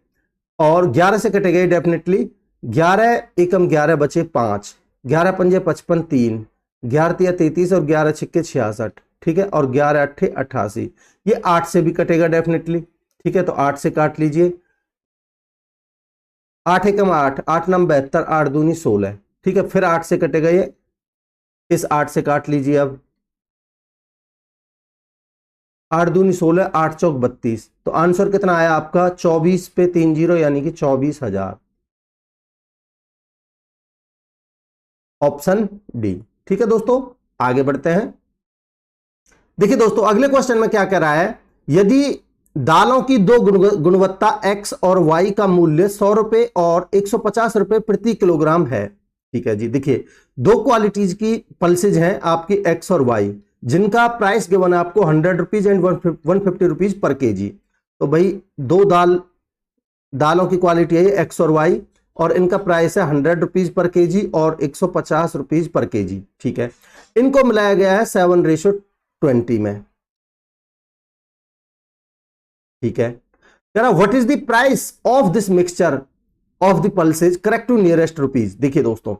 और 11 से कटेगा डेफिनेटली, 11 एकम 11 बचे 5, 11 पंजे 55, 3, 11 तिया 33 और 11 छिक्के 66, ठीक है, और 11 अट्ठे 88, ये 8 से भी कटेगा डेफिनेटली, ठीक है, तो 8 से काट लीजिए, 8 एकम 8, 8 नम 72, 8 दूनी 16, ठीक है, फिर 8 से कटेगा ये, इस 8 से काट लीजिए, अब 8 दूनी 16, 8 चौक 32, तो आंसर कितना आया आपका 24 पे 3 0 यानी कि 24,000, ऑप्शन डी, ठीक है दोस्तों। आगे बढ़ते हैं, देखिए दोस्तों अगले क्वेश्चन में क्या कह रहा है, यदि दालों की दो गुणवत्ता X और Y का मूल्य 100 रुपए और 150 रुपए प्रति किलोग्राम है, ठीक है जी। देखिए, 2 क्वालिटीज की पल्सेज हैं आपकी X और Y, जिनका प्राइस गिवन है आपको 100 rupees and 150 rupees per KG. तो भाई 2 दालों की क्वालिटी है X और Y, और इनका प्राइस है 100 रुपीज पर केजी और 150 रुपीज पर केजी, ठीक है। इनको मिलाया गया है 7:20 में, ठीक है। What is the price of this mixture of the pulses correct to nearest rupees. देखिए दोस्तों,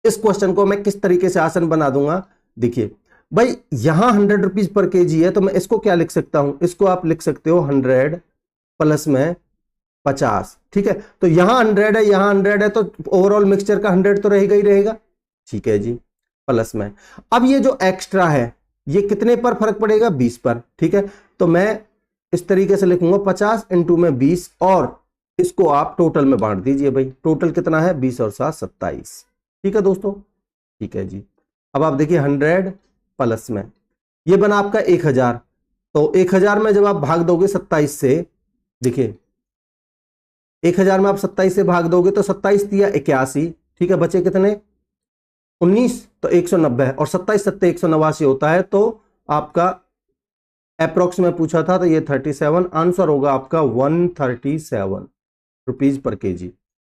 इस क्वेश्चन को मैं किस तरीके से आसान बना दूंगा, देखिए भाई यहां 100 रुपीज पर केजी है, तो मैं इसको क्या लिख सकता हूं, इसको आप लिख सकते हो 100 प्लस में 50, ठीक है। तो यहां 100 है, यहां 100 है, तो ओवरऑल मिक्सचर का 100 तो रहेगा ही रहेगा, ठीक है जी, प्लस में। अब ये जो एक्स्ट्रा है ये कितने पर फर्क पड़ेगा, 20 पर, ठीक है। तो मैं इस तरीके से लिखूंगा 50 इंटू में 20, और इसको आप टोटल में बांट दीजिए, भाई टोटल कितना है 20 और 7 27, ठीक है दोस्तों, ठीक है जी। अब आप देखिए 100 प्लस में ये बना आपका 1000, तो 1000 में जब आप भाग दोगे 27 से, देखिए 1000 में आप 27 से भाग दोगे तो 27 तिया 81, ठीक है, बचे कितने 19, तो 190, और 27 सत्ते 189 होता है, तो आपका अप्रोक्स में पूछा था तो ये 37, आंसर होगा आपका 137 रुपीज पर केजी।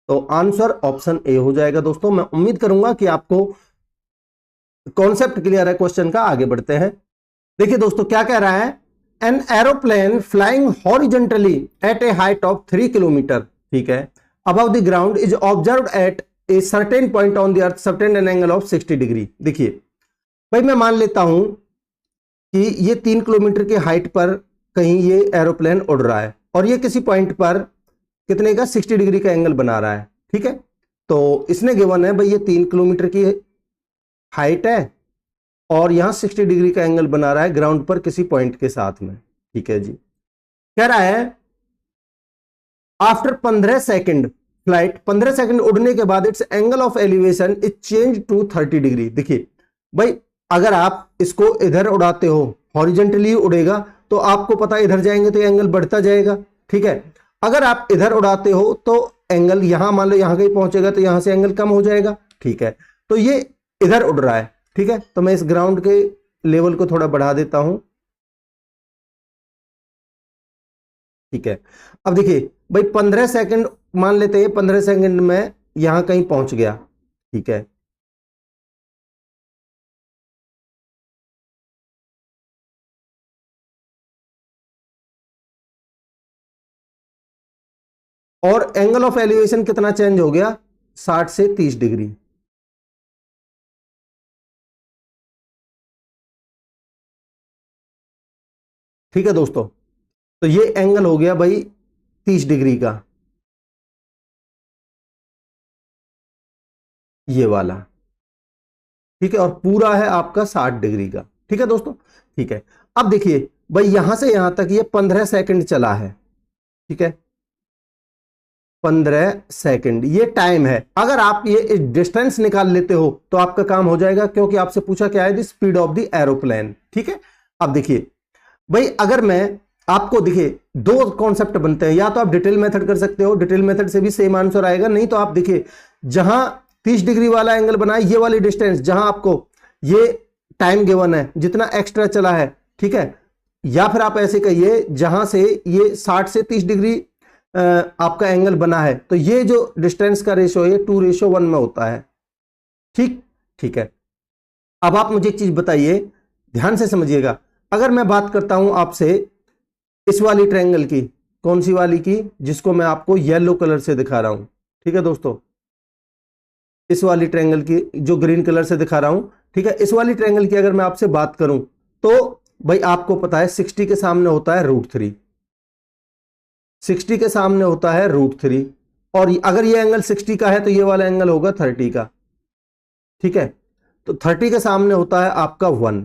तो आंसर ऑप्शन ए हो जाएगा दोस्तों। मैं उम्मीद करूंगा कि आपको कॉन्सेप्ट क्लियर है क्वेश्चन का। आगे बढ़ते हैं। देखिए दोस्तों क्या कह रहा है, an aeroplane flying horizontally at a height of 3 kilometre, ठीक है, above the ground is observed at a certain point on the earth certain an angle of 60 degree. देखिए भाई मैं मान लेता हूं कि ये 3 किलोमीटर की हाइट पर कहीं ये एरोप्लेन उड़ रहा है और ये किसी पॉइंट पर कितने का 60 डिग्री का एंगल बना रहा है, ठीक है। तो इसने गिवन है भाई ये 3 किलोमीटर की हाइट है और यहां 60 डिग्री का एंगल बना रहा है ग्राउंड पर किसी पॉइंट के साथ में, ठीक है जी। कह रहा है आफ्टर 15 सेकंड फ्लाइट, 15 सेकंड उड़ने के बाद its angle of elevation is change to 30 degree. देखिए भाई अगर आप इसको इधर उड़ाते हो, हॉरिजेंटली उड़ेगा तो आपको पता है इधर जाएंगे तो एंगल बढ़ता जाएगा, ठीक है। अगर आप इधर उड़ाते हो तो एंगल यहां मान लो यहां कहीं पहुंचेगा तो यहां से एंगल कम हो जाएगा, ठीक है। तो ये इधर उड़ रहा है, ठीक है। तो मैं इस ग्राउंड के लेवल को थोड़ा बढ़ा देता हूं, ठीक है। अब देखिए भाई 15 सेकंड मान लेते हैं, 15 सेकंड में यहां कहीं पहुंच गया, ठीक है। और एंगल ऑफ एलिवेशन कितना चेंज हो गया, 60 से 30 डिग्री। ठीक है दोस्तों, तो ये एंगल हो गया भाई 30 डिग्री का, ये वाला, ठीक है। और पूरा है आपका 60 डिग्री का, ठीक है दोस्तों, ठीक है। अब देखिए भाई यहां से यहां तक ये 15 सेकंड चला है, ठीक है। 15 सेकंड ये टाइम है। अगर आप ये डिस्टेंस निकाल लेते हो तो आपका काम हो जाएगा, क्योंकि आपसे पूछा क्या है, the speed of the aeroplane, ठीक है। अब देखिए भाई अगर मैं आपको, देखिए दो कॉन्सेप्ट बनते हैं, या तो आप डिटेल मेथड कर सकते हो, डिटेल मेथड से भी सेम आंसर आएगा, नहीं तो आप देखिए जहां 30 डिग्री वाला एंगल बना है, ये वाली डिस्टेंस जहां आपको ये टाइम गिवन है जितना एक्स्ट्रा चला है, ठीक है। या फिर आप ऐसे कहिए जहां से ये 60 से 30 डिग्री आपका एंगल बना है, तो ये जो डिस्टेंस का रेशो है 2:1 में होता है, ठीक, ठीक है। अब आप मुझे एक चीज बताइए, ध्यान से समझिएगा। अगर मैं बात करता हूं आपसे इस वाली ट्रायंगल की, कौन सी वाली की, जिसको मैं आपको येलो कलर से दिखा रहा हूं, ठीक है दोस्तों, इस वाली ट्रायंगल की जो ग्रीन कलर से दिखा रहा हूं, ठीक है। इस वाली ट्रायंगल की अगर मैं आपसे बात करूं तो भाई आपको पता है 60 के सामने होता है √3, 60 के सामने होता है √3, और अगर ये एंगल 60 का है तो ये वाला एंगल होगा 30 का, ठीक है। तो 30 के सामने होता है आपका 1,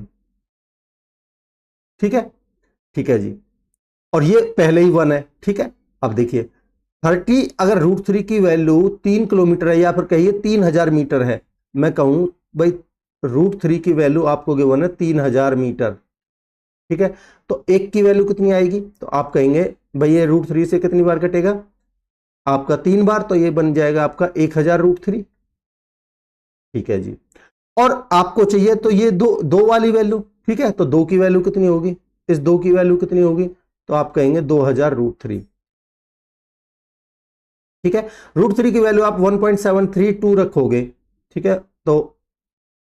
ठीक है, ठीक है जी। और ये पहले ही 1 है, ठीक है। अब देखिए 30 अगर √3 की वैल्यू 3 किलोमीटर है, या फिर कहिए 3000 मीटर है, मैं कहूं भाई √3 की वैल्यू आपको गिवन है 3000 मीटर, ठीक है। तो एक की वैल्यू कितनी आएगी, तो आप कहेंगे भाई ये √3 से कितनी बार कटेगा, आपका 3 बार, तो ये बन जाएगा आपका 1000 √3, ठीक है जी। और आपको चाहिए तो ये दो वाली वैल्यू, ठीक है। तो 2 की वैल्यू कितनी होगी, इस 2 की वैल्यू कितनी होगी, तो आप कहेंगे 2000 √3, ठीक है। √3 की वैल्यू आप 1.732 रखोगे, ठीक है। तो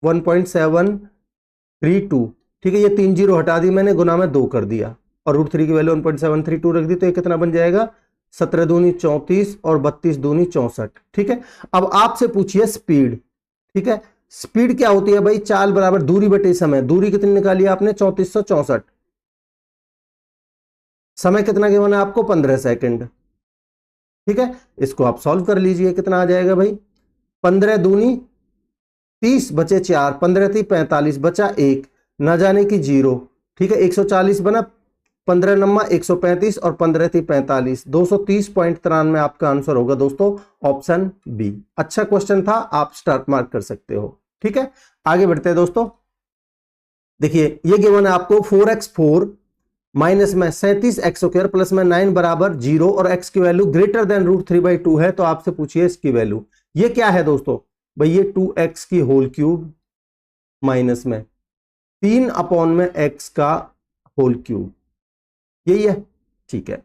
1.732, ठीक है। ये 3 जीरो हटा दी मैंने, गुना में 2 कर दिया, और √3 की वैल्यू 1.732 रख दी, तो ये कितना बन जाएगा, 17 दूनी 34 और 32 दूनी 64, ठीक है। अब आपसे पूछिए स्पीड, ठीक है। स्पीड क्या होती है भाई, चाल बराबर दूरी बटे समय। दूरी कितनी निकाली आपने, 3464, समय कितना गिवन है आपको, 15 सेकंड, ठीक है। इसको आप सॉल्व कर लीजिए, कितना आ जाएगा भाई, 15 दूनी 30 बचे 4, 15 थी 45 बचा 1, ना जाने की 0, ठीक है। 140 बना, 15 नम्मा 135 और 15 थी 45, 230.93 आपका आंसर होगा दोस्तों, ऑप्शन बी। अच्छा क्वेश्चन था, आप स्टार मार्क कर सकते हो, ठीक है। आगे बढ़ते हैं दोस्तों। देखिए ये गिवन है आपको 4x4 माइनस में 37x² प्लस में 9 बराबर 0 और x की वैल्यू ग्रेटर देन √3/2 है, तो आपसे पूछिए इसकी वैल्यू। ये क्या है दोस्तों, भाई ये 2x की होल क्यूब माइनस में 3 अपॉन में x का होल क्यूब, यही है, ठीक है।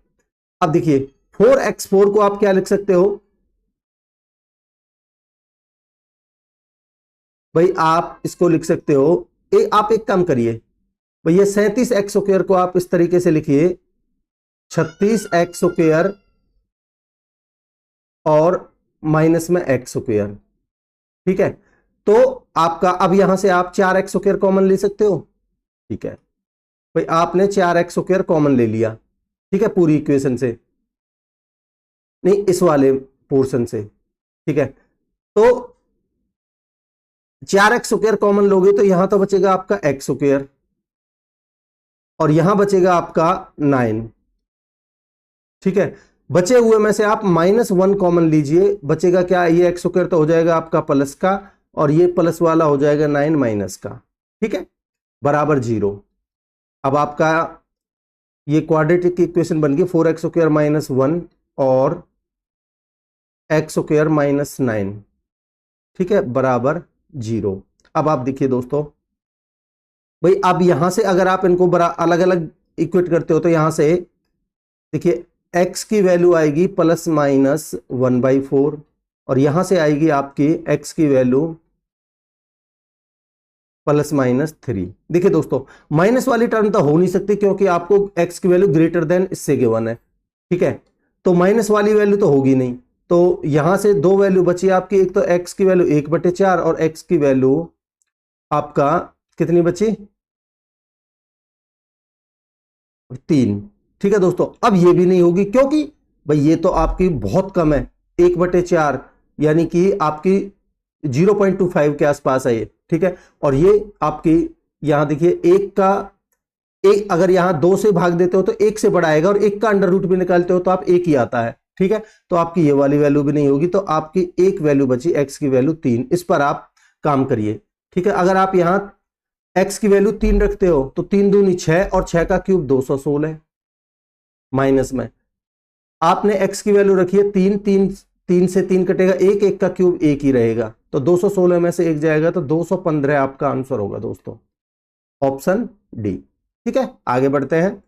अब देखिए 4x4 को आप क्या लिख सकते हो भाई, आप इसको लिख सकते हो, आप एक काम करिए भैया, 37x² को आप इस तरीके से लिखिए 36x² और माइनस में x², ठीक है। तो आपका अब यहां से आप 4x² कॉमन ले सकते हो, ठीक है भाई, आपने 4x² कॉमन ले लिया, ठीक है, पूरी इक्वेशन से, नहीं इस वाले पोर्शन से, ठीक है। तो 4x² कॉमन लोगे तो यहां तो बचेगा आपका x² और यहां बचेगा आपका 9, ठीक है। बचे हुए में से आप -1 कॉमन लीजिए, बचेगा क्या, ये x² तो हो जाएगा आपका प्लस का और ये प्लस वाला हो जाएगा 9 माइनस का, ठीक है, बराबर 0। अब आपका ये क्वाड्रेटिक की इक्वेशन बन गई 4x² -1 और x² -9, ठीक है, बराबर 0। अब आप देखिए दोस्तों भाई, अब यहां से अगर आप इनको बड़ा अलग अलग इक्वेट करते हो तो यहां से देखिए x की वैल्यू आएगी ±1/4 और यहां से आएगी आपकी x की वैल्यू ±3। देखिए दोस्तों माइनस वाली टर्म तो हो नहीं सकती क्योंकि आपको x की वैल्यू ग्रेटर देन इससे गिवन है, ठीक है, तो माइनस वाली वैल्यू तो होगी नहीं। तो यहां से दो वैल्यू बची आपकी, एक तो x की वैल्यू 1/4 और x की वैल्यू आपका कितनी बची, 3, ठीक है दोस्तों। अब ये भी नहीं होगी क्योंकि भाई ये तो आपकी बहुत कम है, 1/4 यानी कि आपकी 0.25 के आसपास है ये, ठीक है। और ये आपकी यहां देखिए एक का एक, अगर यहां 2 से भाग देते हो तो 1 से बड़ा आएगा और 1 का अंडर रूट भी निकालते हो तो आप 1 ही आता है, ठीक है। तो आपकी ये वाली वैल्यू भी नहीं होगी, तो आपकी एक वैल्यू बची x की वैल्यू 3, इस पर आप काम करिए, ठीक है। अगर आप यहां x की वैल्यू 3 रखते हो तो 3 दूनी 6 और 6 का क्यूब 216, माइनस में आपने x की वैल्यू रखी है 3, 3 से 3 कटेगा 1, 1 का क्यूब 1 ही रहेगा, तो 216 में से 1 जाएगा तो 215 आपका आंसर होगा दोस्तों, ऑप्शन डी, ठीक है। आगे बढ़ते हैं,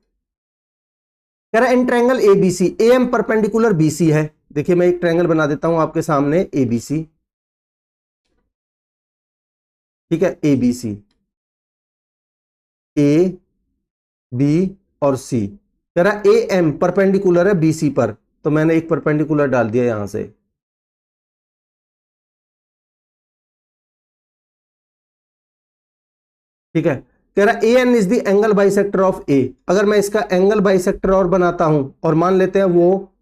कह रहा है in triangle ABC am perpendicular BC है। देखिए मैं एक ट्रायंगल बना देता हूं आपके सामने एबीसी, ठीक है, एबीसी, ए बी और सी, कह रहा है एएम परपेंडिकुलर है बीसी पर, तो मैंने एक परपेंडिकुलर डाल दिया यहां से, ठीक है। कह रहा A N is the angle bisector of A, अगर मैं इसका एंगल बाइसेक्टर और बनाता हूं और मान लेते हैं वो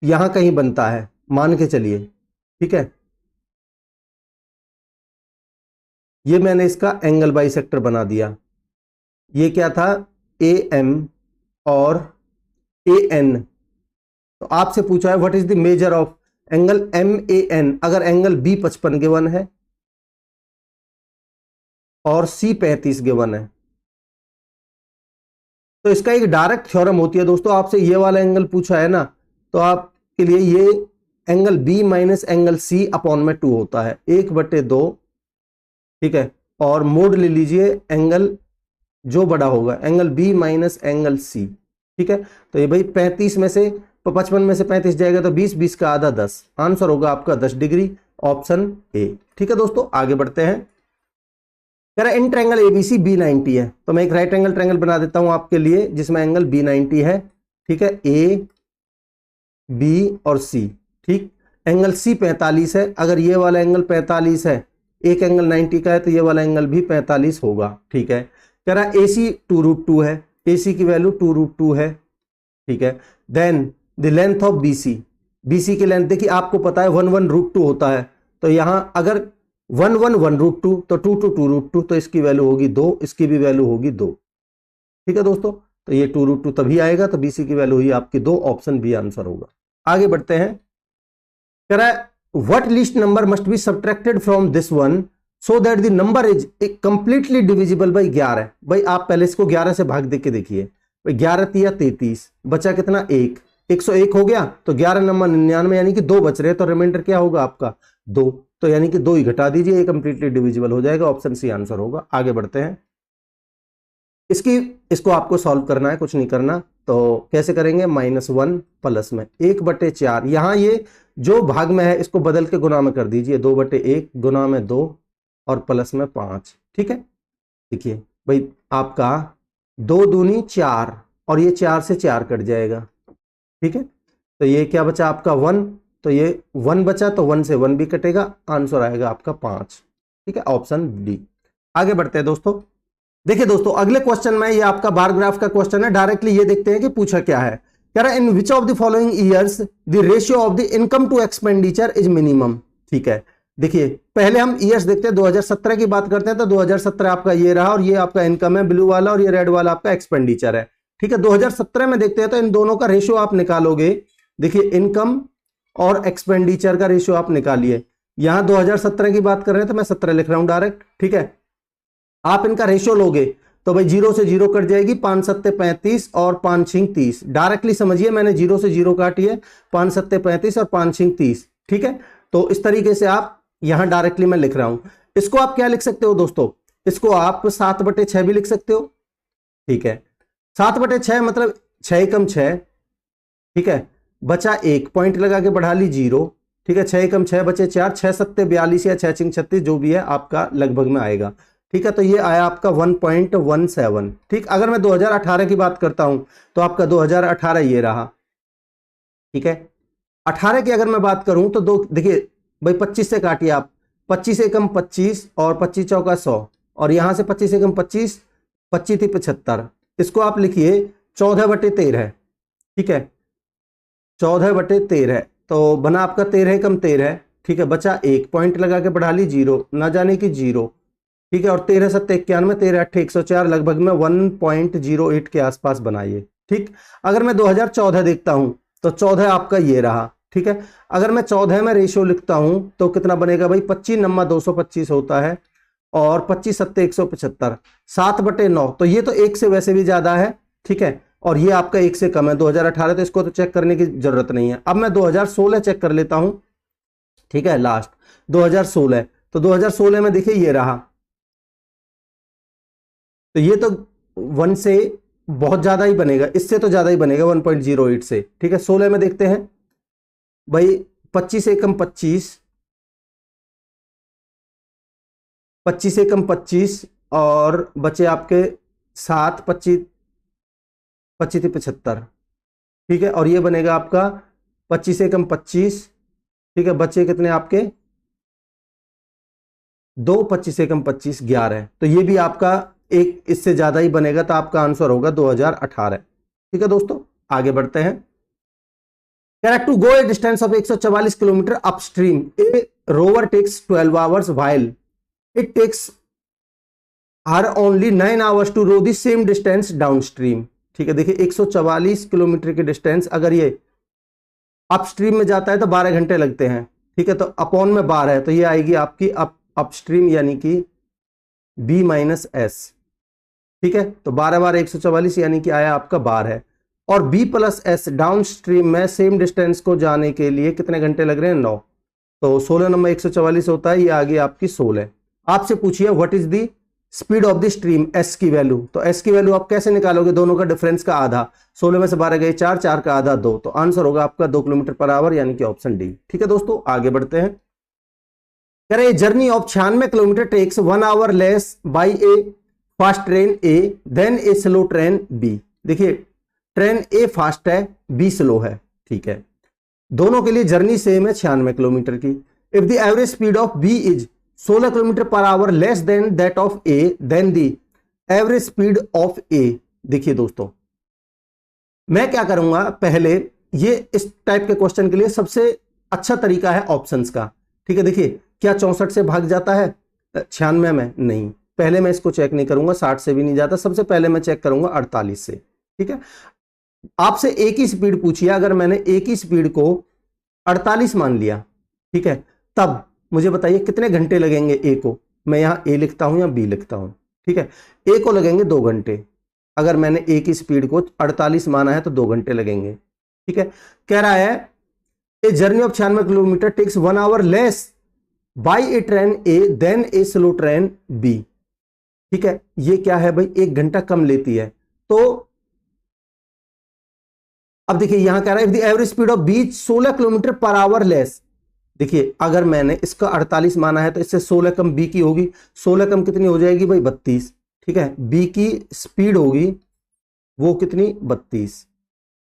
यहां कहीं बनता है, मान के चलिए, ठीक है, ये मैंने इसका एंगल बाइसेक्टर बना दिया, ये क्या था ए एम और ए एन। तो आपसे पूछा है what is the measure of angle M A N, अगर एंगल बी 55 गिवन है और सी 35 गिवन है, तो इसका एक डायरेक्ट थ्योरम होती है दोस्तों, आपसे ये वाला एंगल पूछा है ना, तो आपके लिए ये angle B minus angle C upon में 2 होता है, 1/2, ठीक है, और मोड ले लीजिए एंगल जो बड़ा होगा angle B minus angle C, ठीक है। तो ये भाई 35 में से 55 में से 35 जाएगा तो 20, 20 का आधा 10, आंसर होगा आपका 10 डिग्री, ऑप्शन ए, ठीक है दोस्तों। आगे बढ़ते हैं, कह रहा है इन ट्रायंगल एबीसी बी 90 है, तो मैं एक राइट एंगल ट्रायंगल बना देता हूं आपके लिए जिसमें एंगल बी 90 है, ठीक है, ए बी और सी, ठीक, एंगल सी 45 है, अगर ये वाला एंगल 45 है, एक एंगल 90 का है तो ये वाला एंगल भी 45 होगा, ठीक है। कह रहा है AC 2√2 है, AC की वैल्यू 2√2 है, ठीक है। Then the length of BC, BC की लेंथ देखिए आपको पता है 1 1√2 होता है, तो यहां अगर 1 1 1√2 तो 2 2 2√2, तो इसकी वैल्यू होगी 2, इसकी भी वैल्यू होगी 2, ठीक है दोस्तों। तो ये 2√2 तभी आएगा, तो BC की वैल्यू हुई आपकी 2, ऑप्शन बी आंसर होगा। आगे बढ़ते हैं, कह रहा है what least number must be subtracted from this one so that the number is completely divisible by 11। भाई आप पहले इसको 11 से भाग दे के देखिए, भाई 11 तिया 33, बचा कितना 1, 101 हो गया, तो 11 नंबर 99 यानी कि 2 बच रहे, तो रिमाइंडर क्या होगा आपका 2, तो यानी कि 2 ही घटा दीजिए, ये कंप्लीटली डिविजिबल हो जाएगा, ऑप्शन सी आंसर होगा। आगे बढ़ते हैं, इसको आपको सॉल्व करना है, कुछ नहीं करना। तो कैसे करेंगे, -1 प्लस में 1/4। यहां ये जो भाग में है इसको बदल के गुना में कर दीजिए, 2/1 गुना में 2 और प्लस में 5। ठीक है, देखिए भाई आपका 2 दूनी 4 और ये 4 से 4 कट जाएगा। ठीक है, तो ये क्या बचा आपका 1, तो ये 1 बचा, तो 1 से 1 भी कटेगा, आंसर आएगा आपका 5। ठीक है, ऑप्शन डी। आगे बढ़ते हैं दोस्तों। देखिए दोस्तों अगले क्वेश्चन में, ये आपका बार ग्राफ का क्वेश्चन है, डायरेक्टली ये देखते हैं कि पूछा क्या है। कह रहा है in which of the following years the ratio of the income to expenditure is minimum. ठीक है, देखिए पहले हम ईयर्स देखते हैं, 2017 की बात करते हैं, तो 2017 आपका ये रहा और ये आपका इनकम है ब्लू वाला और ये रेड वाला आपका एक्सपेंडिचर है। ठीक है, 2017 में देखते हैं तो इन दोनों का रेशियो आप निकालोगे। देखिए इनकम और एक्सपेंडिचर का रेशियो आप निकालिए। यहां 2017 की बात कर रहे हैं तो मैं 17 लिख रहा हूं डायरेक्ट। ठीक है, आप इनका रेशियो लोगे तो भाई 0 से 0 कट जाएगी, 5 सत्ते 35 और 5 छिंग 30। डायरेक्टली समझिए मैंने 0 से 0 काटी है, 5 सत्ते 35 और 5 छिंग 30। ठीक है, तो इस तरीके से आप यहां डायरेक्टली मैं लिख रहा हूं। इसको आप क्या लिख सकते हो दोस्तों, इसको आप 7/6 भी लिख सकते हो। ठीक है, 7/6 मतलब 6 कम 6। ठीक है, बचा 1, पॉइंट लगा के बढ़ा ली 0। ठीक है, 6 कम 6 बचे 4, 6 सत्ते 42 या 6 छिंग 36 जो भी है आपका लगभग में आएगा। ठीक है, तो ये आया आपका 1.17। ठीक, अगर मैं 2018 की बात करता हूं तो आपका 2018 ये रहा। ठीक है, 18 की अगर मैं बात करूं तो दो देखिए भाई 25 से काटिए आप, 25 एकम 25 और 25 चौका 100 और यहां से 25 एकम 25, 25 थी 75। इसको आप लिखिए 14/13। ठीक है, 14/13 तो बना आपका 13 एकम 13। ठीक है, बचा 1, पॉइंट लगा के बढ़ा ली 0, ना जाने की 0। ठीक है, और 13 सत्ते 91, 13 8 104, लगभग में 1.08 के आसपास बनाइए। ठीक, अगर मैं 2014 देखता हूं तो 14 आपका ये रहा। ठीक है, अगर मैं 14 में रेशियो लिखता हूं तो कितना बनेगा भाई, 25 नम्मा 225 होता है और 25 सत्ते 175, 7/9। तो ये तो 1 से वैसे भी ज्यादा है। ठीक है, और ये आपका 1 से कम है 2018, तो इसको तो चेक करने की जरूरत नहीं है। अब मैं 2016 चेक कर लेता हूं। ठीक है, लास्ट 2016, तो 2016 में देखिए ये रहा, तो ये तो 1 से बहुत ज्यादा ही बनेगा, इससे तो ज्यादा ही बनेगा 1.08 से। ठीक है, 16 में देखते हैं भाई 25 एकम 25, 25 एकम 25 और बचे आपके 7, 25 25 थी 75। ठीक है, और ये बनेगा आपका 25 एकम 25। ठीक है, बचे कितने आपके 2, 25 एकम 25 11। तो ये भी आपका एक इससे ज्यादा ही बनेगा, तो आपका आंसर होगा 2018। ठीक है दोस्तों, आगे बढ़ते हैं। कह रहा है to go a distance of 144 kilometre upstream a rower takes 12 hours while it takes her only 9 hours to row the same distance downstream. ठीक है, देखिए 144 किलोमीटर की डिस्टेंस अगर ये अपस्ट्रीम में जाता है तो 12 घंटे लगते हैं। ठीक है, तो अपॉन में 12 है तो ये आएगी आपकी अपस्ट्रीम यानी कि B-S। ठीक है, तो 12 बार 144 यानी कि आया आपका 12 है। और B+S डाउन स्ट्रीम में सेम डिस्टेंस को जाने के लिए कितने घंटे लग रहे हैं, 9। तो 16 नंबर 144 होता है, ये आ गई आपकी 16। आपसे पूछिए what is the speed of the stream, S की वैल्यू। तो S की वैल्यू आप कैसे निकालोगे, दोनों का डिफरेंस का आधा, 16 में से 12 गए 4, 4 का आधा 2, तो आंसर होगा आपका 2 किलोमीटर पर आवर यानी कि ऑप्शन डी। ठीक है दोस्तों, आगे बढ़ते हैं। कह रहे journey of 96 kilometre takes 1 hour less by a fast train A than a slow train B. देखिए ट्रेन ए फास्ट है, बी स्लो है। ठीक है, दोनों के लिए जर्नी सेम है 96 किलोमीटर की। If the average speed of B is 16 kilometre per hour less than that of A then the average speed of A. देखिए दोस्तों मैं क्या करूंगा, पहले ये इस टाइप के क्वेश्चन के लिए सबसे अच्छा तरीका है ऑप्शंस का। ठीक है, देखिए क्या 64 से भाग जाता है 96 में, नहीं, पहले मैं इसको चेक नहीं करूंगा, 60 से भी नहीं जाता, सबसे पहले मैं चेक करूंगा 48 से। ठीक है, आपसे एक ही स्पीड पूछिए, अगर मैंने एक ही स्पीड को 48 मान लिया, ठीक है, तब मुझे बताइए कितने घंटे लगेंगे ए को। मैं यहां ए लिखता हूं या बी लिखता हूं। ठीक है, ए को लगेंगे 2 घंटे, अगर मैंने ए की स्पीड को 48 माना है तो 2 घंटे लगेंगे। ठीक है, कह रहा है a journey of 96 kilometre takes 1 hour less by a train A than a slow train B. ठीक है, ये क्या है भाई, 1 घंटा कम लेती है। तो अब देखिए यहां कह रहा है if the average speed of B 16 kilometre per hour less. देखिए अगर मैंने इसका 48 माना है तो इससे 16 कम बी की होगी, 16 कम कितनी हो जाएगी भाई 32। ठीक है, बी की स्पीड होगी वो कितनी 32।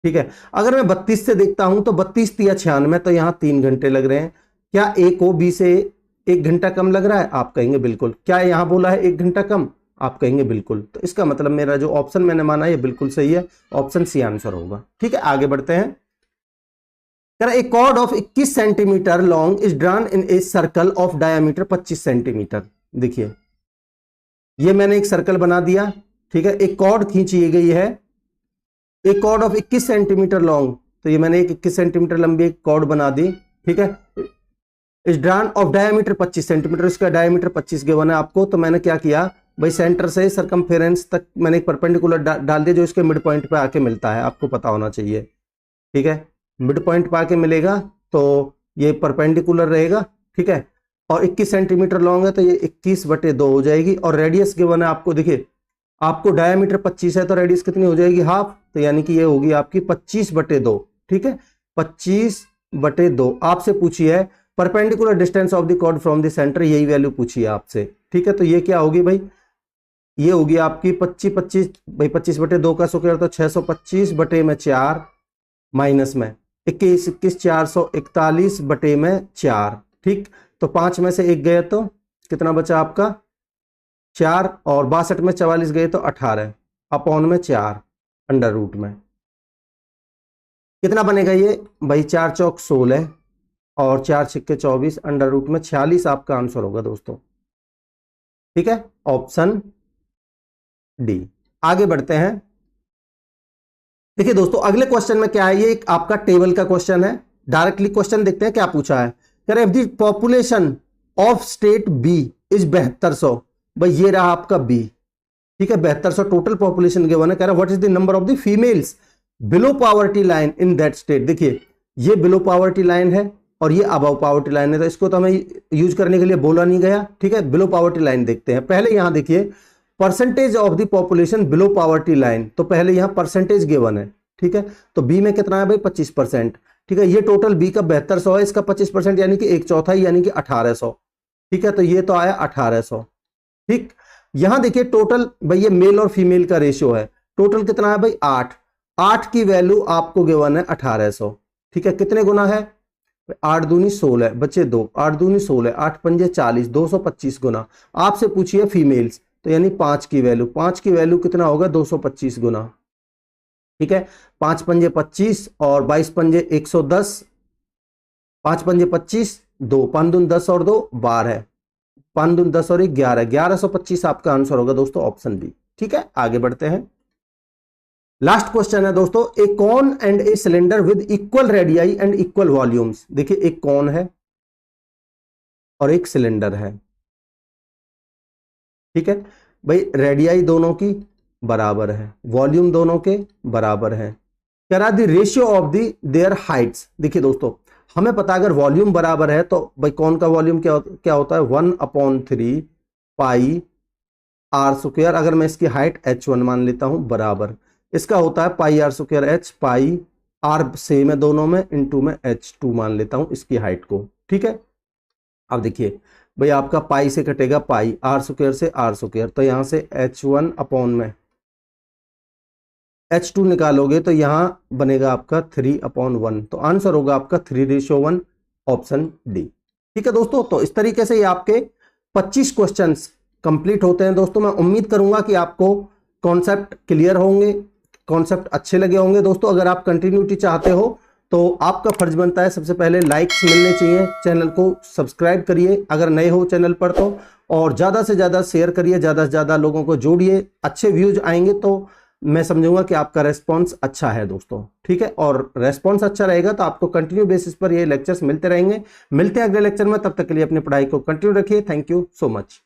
ठीक है, अगर मैं 32 से देखता हूं तो 32 तिया 96, तो यहां 3 घंटे लग रहे हैं। क्या ए को बी से 1 घंटा कम लग रहा है? आप कहेंगे बिल्कुल। क्या यहां बोला है 1 घंटा कम? आप कहेंगे बिल्कुल। तो इसका मतलब मेरा जो ऑप्शन मैंने माना ये बिल्कुल सही है, ऑप्शन सी आंसर होगा। ठीक है, आगे बढ़ते हैं। A chord of 21 centimetre long is drawn in a circle of diameter 25 centimetre. देखिए ये मैंने एक सर्कल बना दिया। ठीक है, एक कॉर्ड खींची गई है, एक कॉर्ड ऑफ 21 सेंटीमीटर लॉन्ग, तो ये मैंने एक 21 सेंटीमीटर लंबी एक कॉर्ड बना दी। ठीक है, इस ड्रॉन ऑफ डायमीटर 25 सेंटीमीटर, इसका डायमीटर 25 गिवन है आपको। तो मैंने क्या किया भाई, सेंटर से सरकमफेरेंस तक मैंने एक परपेंडिकुलर डाल दिया जो इसके मिड पॉइंट पे आके मिलता है, आपको पता होना चाहिए। ठीक है, मिड पॉइंट पे आके मिलेगा तो ये परपेंडिकुलर रहेगा। ठीक है, और 21 सेंटीमीटर लॉन्ग है तो ये 21/2 हो जाएगी। और रेडियस गिवन है आपको, देखिए आपको डायमीटर 25 है तो रेडियस कितनी हो जाएगी, हाफ, तो यानी कि ये होगी आपकी 25/2। ठीक है, 25/2 आपसे पूछी है perpendicular distance of the chord from the centre, यही वैल्यू पूछी है आपसे। ठीक है, तो ये क्या होगी भाई, ये होगी आपकी 25 भाई 25/2 का स्क्वायर तो 625/4 माइनस में 21 441/4। ठीक, तो 5 में से 1 गए तो कितना बचा आपका 4, और 62 में 44 गए तो 18 अपॉन में 4 अंडर रूट में कितना बनेगा ये भाई 4 चौक 16 और 4 छिक्के 24 अंडर रूट में 46 आपका आंसर होगा दोस्तों। ठीक है, ऑप्शन डी। आगे बढ़ते हैं। देखिए दोस्तों अगले क्वेश्चन में क्या है, ये एक आपका टेबल का क्वेश्चन है। डायरेक्टली क्वेश्चन देखते हैं क्या पूछा है। कह रहे if the population of state B is 7200, भाई ये रहा आपका बी। ठीक है, 7200 टोटल पॉपुलेशन गिवन है। कह रहा what is the number of the females below poverty line in that state. देखिए ये बिलो पावर्टी लाइन है और ये अबव पावर्टी लाइन है, तो इसको तो हमें यूज करने के लिए बोला नहीं गया। ठीक है, बिलो पावर्टी लाइन देखते हैं। पहले यहां देखिए percentage of the population below poverty line, तो पहले यहां परसेंटेज गिवन है। ठीक है, तो बी में कितना है भाई 25%। ठीक है, ये टोटल बी का 7200 है, इसका 25% यानी कि 1/4 यानी कि 1800। ठीक है, तो ये तो आया 1800। ठीक, यहां देखिए टोटल भाई ये मेल और फीमेल का रेशियो है, टोटल कितना है भाई 8। 8 की वैल्यू आपको गिवन है 1800। ठीक है, कितने गुना है 8 दूनी 16 बचे 2, 8 दूनी 16, 8 पंजे 40, 225 गुना। आपसे पूछिए फीमेल्स, तो यानी 5 की वैल्यू, 5 की वैल्यू कितना होगा 225 गुना। ठीक है, 5 पंजे 25 और 22 पंजे 110, 5 पंजे 25, 2 5 दून 10 और 2 12, 5 दून 10 और 1 11, 1125 आपका आंसर होगा दोस्तों, ऑप्शन बी। ठीक है, आगे बढ़ते हैं। लास्ट क्वेश्चन है दोस्तों, a cone and a cylinder with equal radii and equal volumes. देखिए एक कॉन है और एक सिलेंडर है। ठीक है भाई, रेडियाई दोनों की बराबर है, वॉल्यूम दोनों के बराबर है। कह रहा दी ratio of the there Heights. देखिए दोस्तों हमें पता अगर वॉल्यूम बराबर है तो भाई कौन का वॉल्यूम क्या होता है 1/3 पाई आर स्क्वायर। अगर मैं इसकी हाइट h1 मान लेता हूं बराबर, इसका होता है pi r square h, pi r same है दोनों में, इनटू में h2 मान लेता हूं इसकी हाइट को। ठीक है, अब देखिए भाई आपका पाई से कटेगा पाई, आर स्क्वायर से आर स्क्वायर, तो यहां से h1 अपॉन में h2 निकालोगे तो यहां बनेगा आपका 3/1, तो आंसर होगा आपका 3:1, ऑप्शन डी। ठीक है दोस्तों, तो इस तरीके से ये आपके 25 क्वेश्चंस कंप्लीट होते हैं दोस्तों। मैं उम्मीद करूंगा कि आपको कॉन्सेप्ट क्लियर होंगे, कॉन्सेप्ट अच्छे लगे होंगे। दोस्तों अगर आप कंटिन्यूटी चाहते हो तो आपका फर्ज बनता है सबसे पहले लाइक्स मिलने चाहिए, चैनल को सब्सक्राइब करिए अगर नए हो चैनल पर तो, और ज़्यादा से ज़्यादा शेयर करिए, ज़्यादा से ज़्यादा लोगों को जोड़िए। अच्छे व्यूज आएंगे तो मैं समझूंगा कि आपका रेस्पॉन्स अच्छा है दोस्तों। ठीक है, और रेस्पॉन्स अच्छा रहेगा तो आपको कंटिन्यू बेसिस पर ये लेक्चर्स मिलते रहेंगे। मिलते हैं अगले लेक्चर में, तब तक के लिए अपनी पढ़ाई को कंटिन्यू रखिए। Thank you so much.